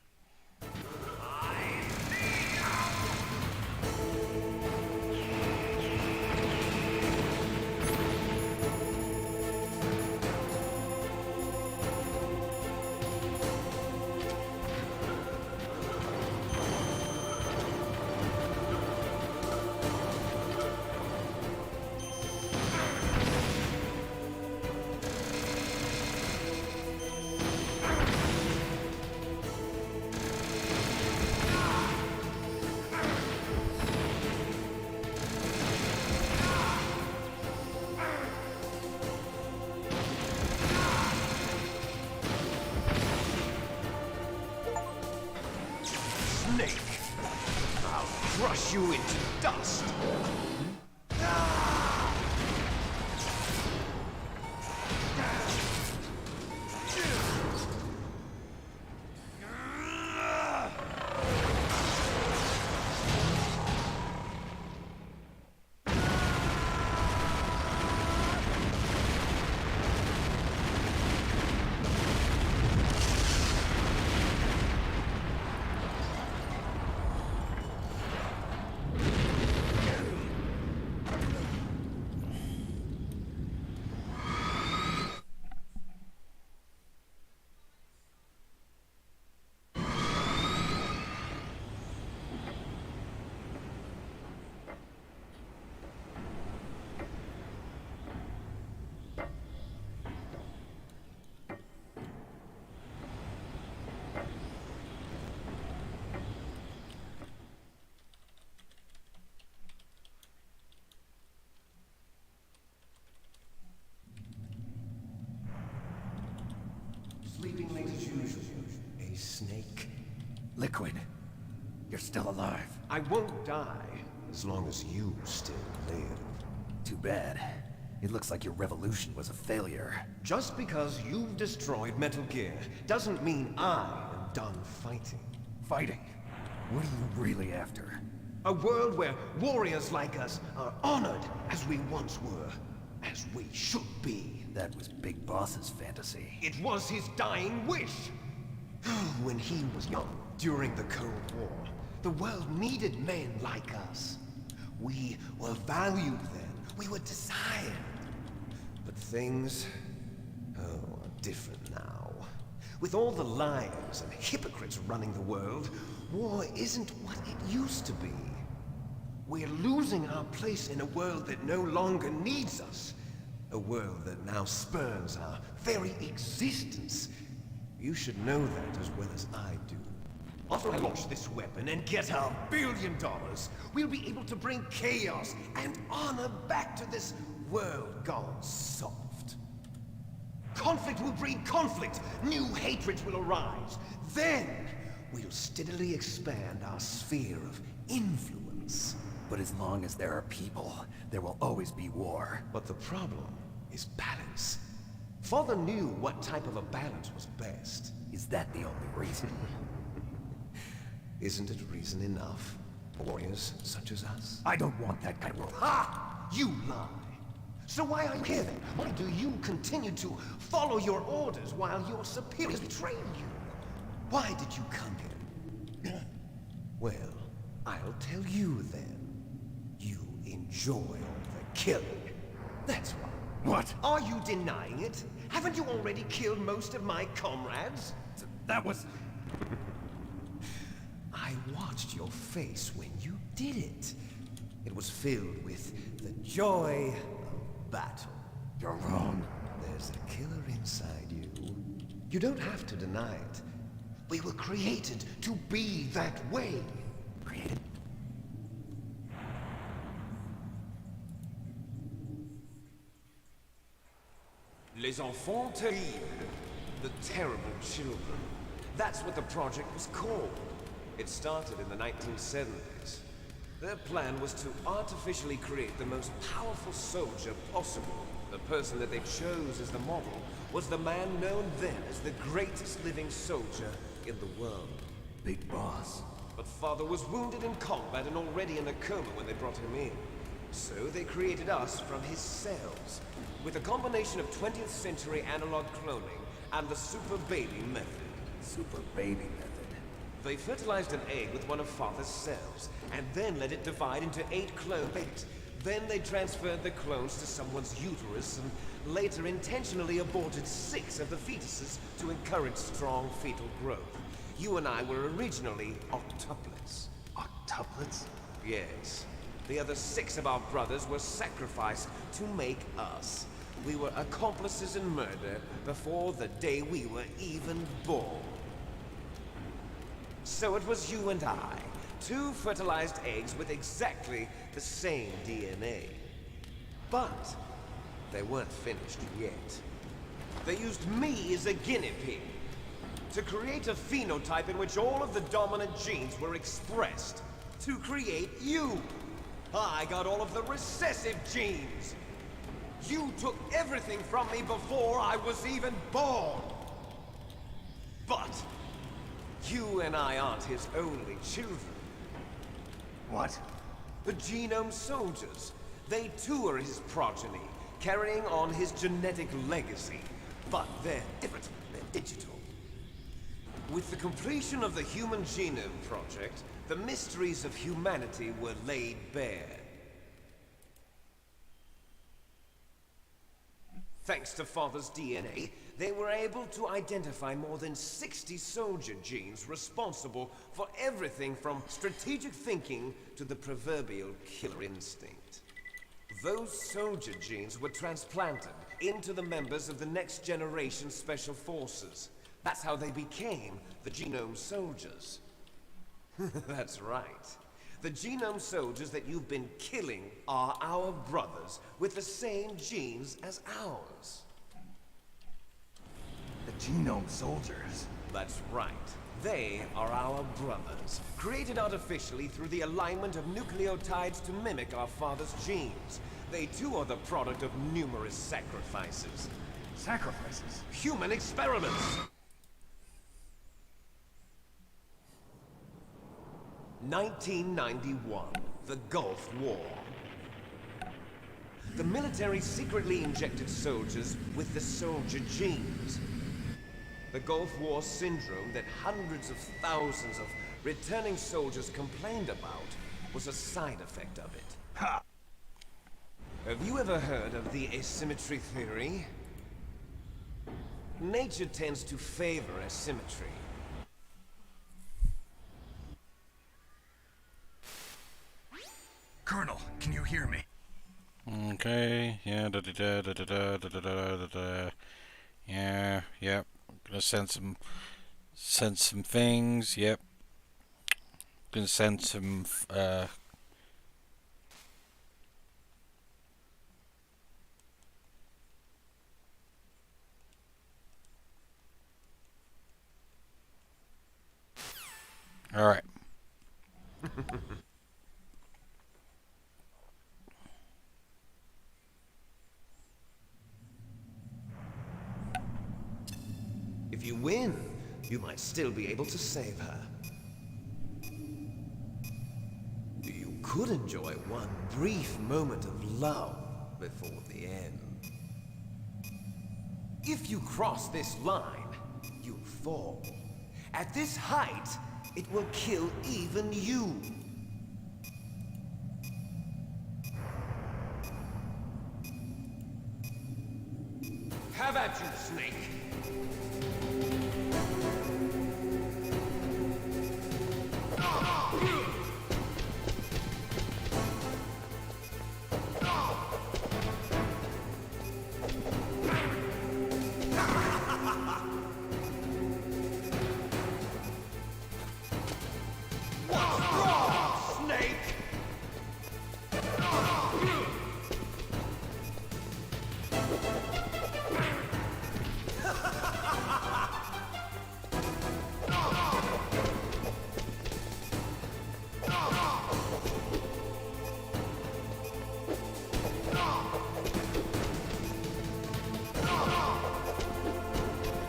Snake! I'll crush you into dust! Sleeping late as usual. A snake. Liquid. You're still alive. I won't die as long as you still live. Too bad. It looks like your revolution was a failure. Just because you've destroyed Metal Gear doesn't mean I am done fighting. Fighting? What are you really after? A world where warriors like us are honored as we once were, as we should be. That was Big Boss's fantasy. It was his dying wish. When he was young, during the Cold War, the world needed men like us. We were valued then. We were desired. But things, are different now. With all the liars and hypocrites running the world, war isn't what it used to be. We're losing our place in a world that no longer needs us. A world that now spurns our very existence. You should know that as well as I do. After I launch this weapon and get our $1 billion, we'll be able to bring chaos and honor back to this world gone soft. Conflict will breed conflict. New hatreds will arise. Then, we'll steadily expand our sphere of influence. But as long as there are people, there will always be war. But the problem is balance. Father knew what type of a balance was best. Is that the only reason? Isn't it reason enough? Warriors such as us? I don't want that kind of world. Ha! You lie! So why are you here then? Why do you continue to follow your orders while your superiors betray you? Why did you come here? Well, I'll tell you then. You enjoy all the killing. That's why. What? Are you denying it? Haven't you already killed most of my comrades? That was... I watched your face when you did it. It was filled with the joy of battle. You're wrong. There's a killer inside you. You don't have to deny it. We were created to be that way. Created? Les enfants terribles. The terrible children. That's what the project was called. It started in the 1970s. Their plan was to artificially create the most powerful soldier possible. The person that they chose as the model was the man known then as the greatest living soldier in the world. Big Boss. But Father was wounded in combat and already in a coma when they brought him in. So they created us from his cells, with a combination of 20th century analog cloning and the Super Baby method. Super Baby method. They fertilized an egg with one of Father's cells, and then let it divide into 8 clone babies. Then they transferred the clones to someone's uterus, and later intentionally aborted 6 of the fetuses to encourage strong fetal growth. You and I were originally octuplets. Octuplets? Yes. The other 6 of our brothers were sacrificed to make us. We were accomplices in murder before the day we were even born. So it was you and I, 2 fertilized eggs with exactly the same DNA. But they weren't finished yet. They used me as a guinea pig to create a phenotype in which all of the dominant genes were expressed. To create you. I got all of the recessive genes. You took everything from me before I was even born. But you and I aren't his only children. What? The Genome Soldiers. They too are his progeny, carrying on his genetic legacy. But they're different. They're digital. With the completion of the Human Genome Project, the mysteries of humanity were laid bare. Thanks to Father's DNA, they were able to identify more than 60 soldier genes responsible for everything from strategic thinking to the proverbial killer instinct. Those soldier genes were transplanted into the members of the next generation Special Forces. That's how they became the Genome Soldiers. That's right. The Genome Soldiers that you've been killing are our brothers with the same genes as ours. The Genome Soldiers? That's right. They are our brothers, created artificially through the alignment of nucleotides to mimic our father's genes. They too are the product of numerous sacrifices. Sacrifices? Human experiments! 1991, the Gulf War. The military secretly injected soldiers with the soldier genes. The Gulf War syndrome that hundreds of thousands of returning soldiers complained about was a side effect of it. Ha! Have you ever heard of the asymmetry theory? Nature tends to favor asymmetry. Colonel, can you hear me? Okay, yeah, yeah, yep. Gonna send some things, yep. Gonna send some, Alright. If you win, you might still be able to save her. You could enjoy one brief moment of love before the end. If you cross this line, you'll fall. At this height, it will kill even you. Have at you, Snake.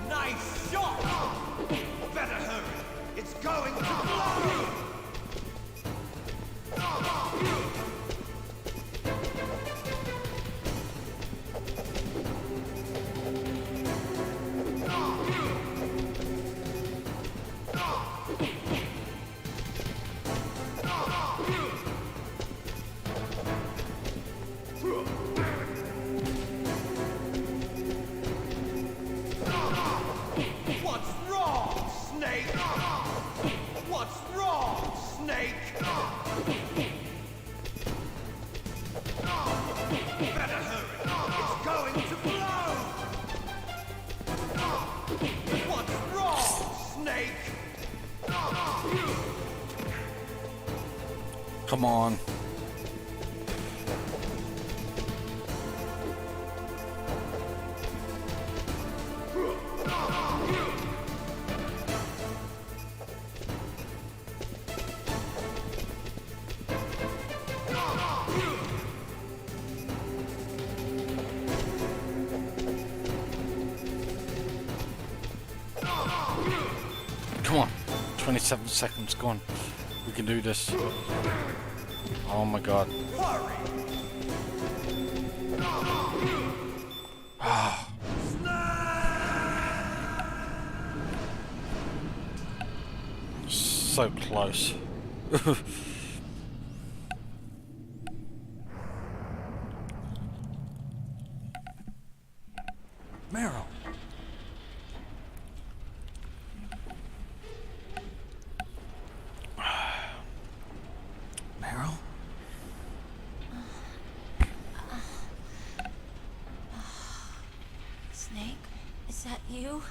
Nice shot! Better hurry. It's going to blow! What's wrong, Snake? What's wrong, Snake? Better hurry. It's going to blow! What's wrong, Snake? come on. Come on, 27 seconds, go on. We can do this. Oh my god. So close. Meryl. Meryl? Snake, is that you?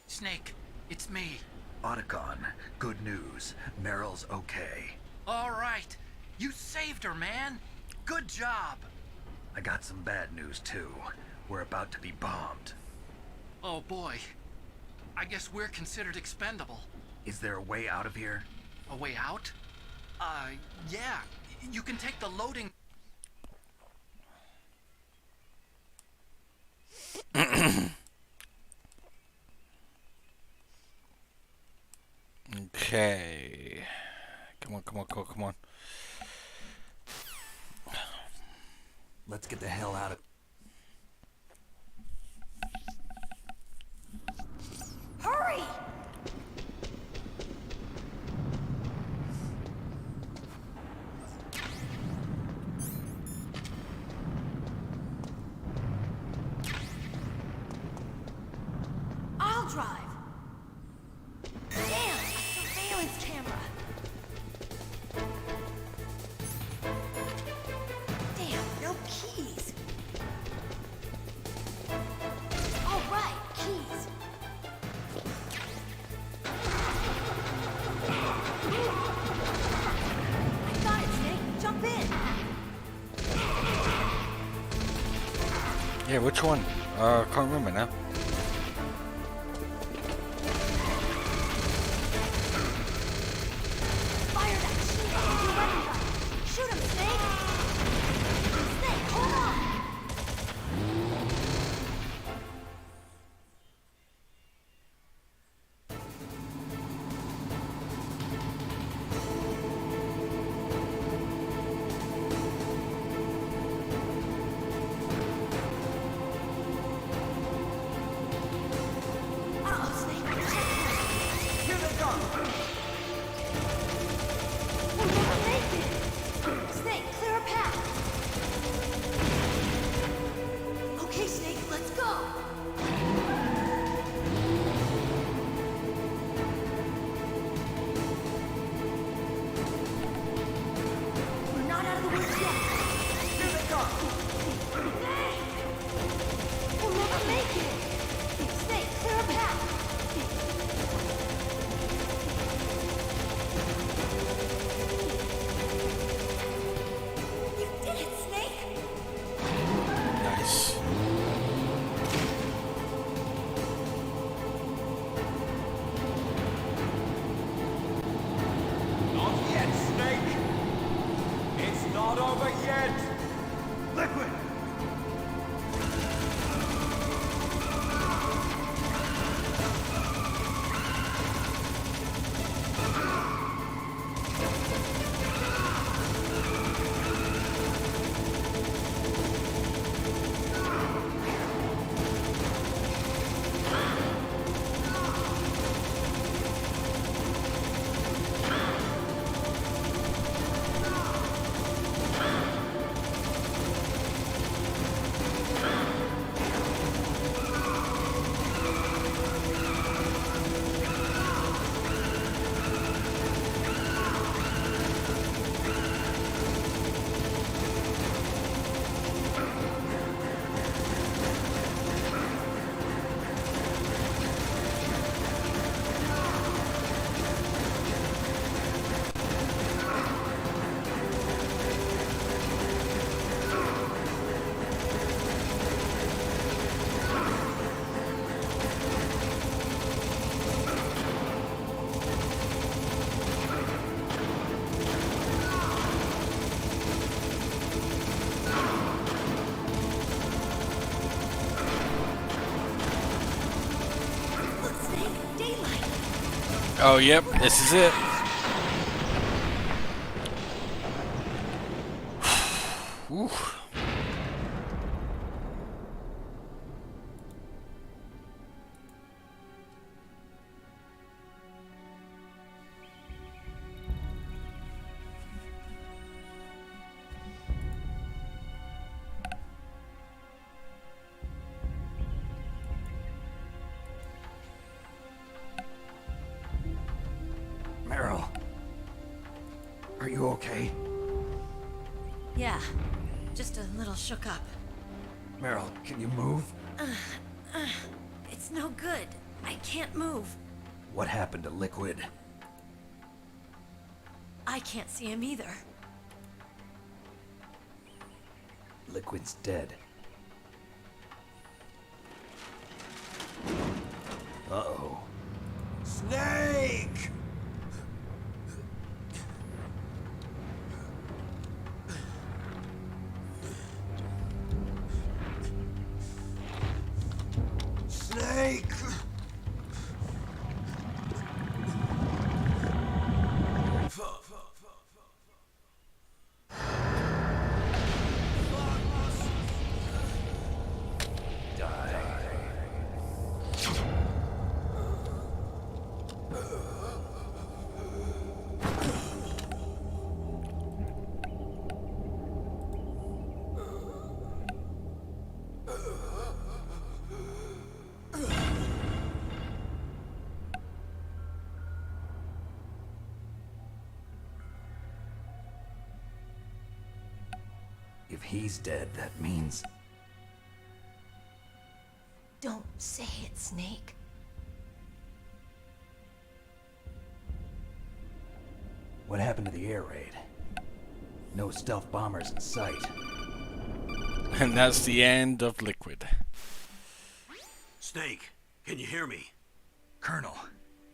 Snake, it's me. Otacon, good news. Meryl's okay. All right. You saved her, man. Good job. I got some bad news, too. We're about to be bombed. Oh boy. I guess we're considered expendable. Is there a way out of here? A way out? Yeah. You can take the loading... Okay. Come on, come on. Let's get the hell out of... Hurry! I'll drive. Damn, a surveillance camera. Damn, no keys. All right, keys. I got it, Snake. Jump in. Yeah, which one? Can't remember now. Fire that machine gun with your weapon gun. Shoot him, Snake. Snake, hold on. Uh-oh, Snake. Here they come. We'll never make it. Snake, clear a path. Okay, Snake, let's go. We're not out of the woods yet. Here they come. Snake! We'll never make it. Snake, clear a path. You did it, Snake! Nice. Not yet, Snake! It's not over yet! Liquid! Look, Snake, daylight. Oh, yep, this is it. Whew. Meryl. Are you okay? Yeah, just a little shook up. Meryl, can you move? It's no good. I can't move. What happened to Liquid? I can't see him either. Liquid's dead. Uh-oh. Snake! Snake! If he's dead, that means... Don't say it, Snake. What happened to the air raid? No stealth bombers in sight. And that's the end of Liquid. Snake, can you hear me? Colonel.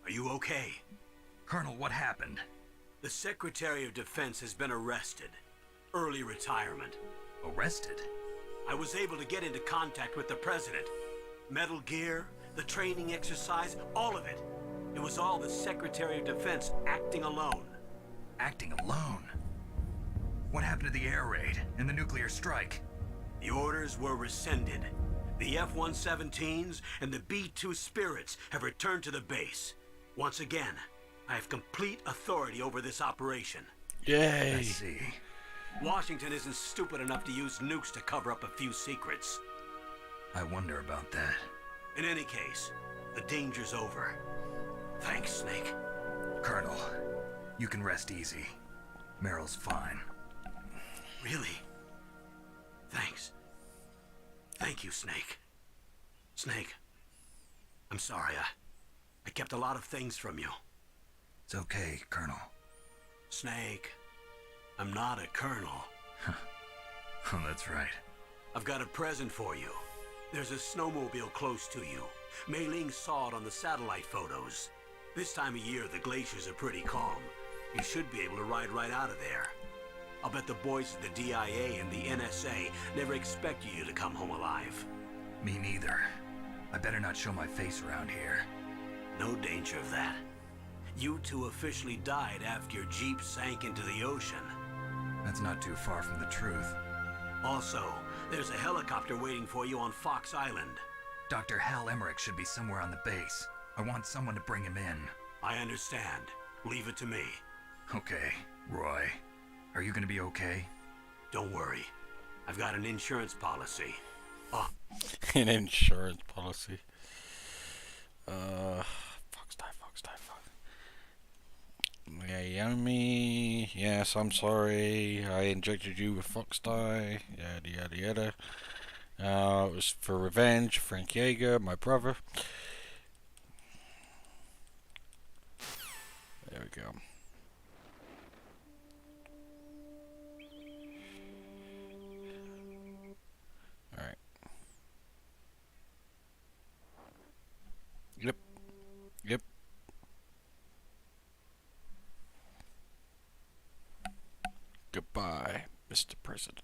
Are you okay? Colonel, what happened? The Secretary of Defense has been arrested. Early retirement. Arrested? I was able to get into contact with the President. Metal Gear, the training exercise, all of it. It was all the Secretary of Defense acting alone. Acting alone? What happened to the air raid and the nuclear strike? The orders were rescinded. The F-117s and the B-2 Spirits have returned to the base. Once again, I have complete authority over this operation. Yay! I see. Washington isn't stupid enough to use nukes to cover up a few secrets. I wonder about that. In any case, the danger's over. Thanks, Snake. Colonel, you can rest easy. Meryl's fine. Really? Thanks. Thank you, Snake. Snake, I'm sorry. I kept a lot of things from you. It's okay, Colonel. Snake, I'm not a colonel. Oh, that's right. I've got a present for you. There's a snowmobile close to you. Mei Ling saw it on the satellite photos. This time of year, the glaciers are pretty calm. You should be able to ride right out of there. I'll bet the boys at the DIA and the NSA never expected you to come home alive. Me neither. I better not show my face around here. No danger of that. You two officially died after your Jeep sank into the ocean. That's not too far from the truth. Also, there's a helicopter waiting for you on Fox Island. Dr. Hal Emmerich should be somewhere on the base. I want someone to bring him in. I understand. Leave it to me. Okay, Roy. Are you gonna be okay? Don't worry. I've got an insurance policy. Oh. An insurance policy. Fox die. Naomi, yes, I'm sorry. I injected you with Fox die. Yada yada yada. It was for revenge. Frank Yeager, my brother. There we go. Alright. Yep. Goodbye, Mr. President.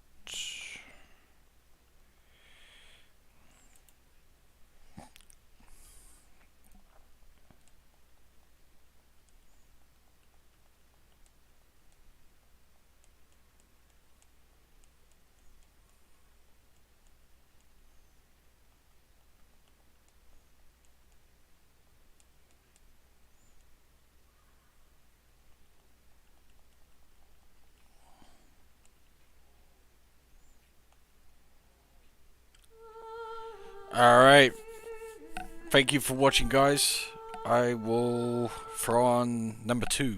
Alright. Thank you for watching, guys. I will throw on number 2.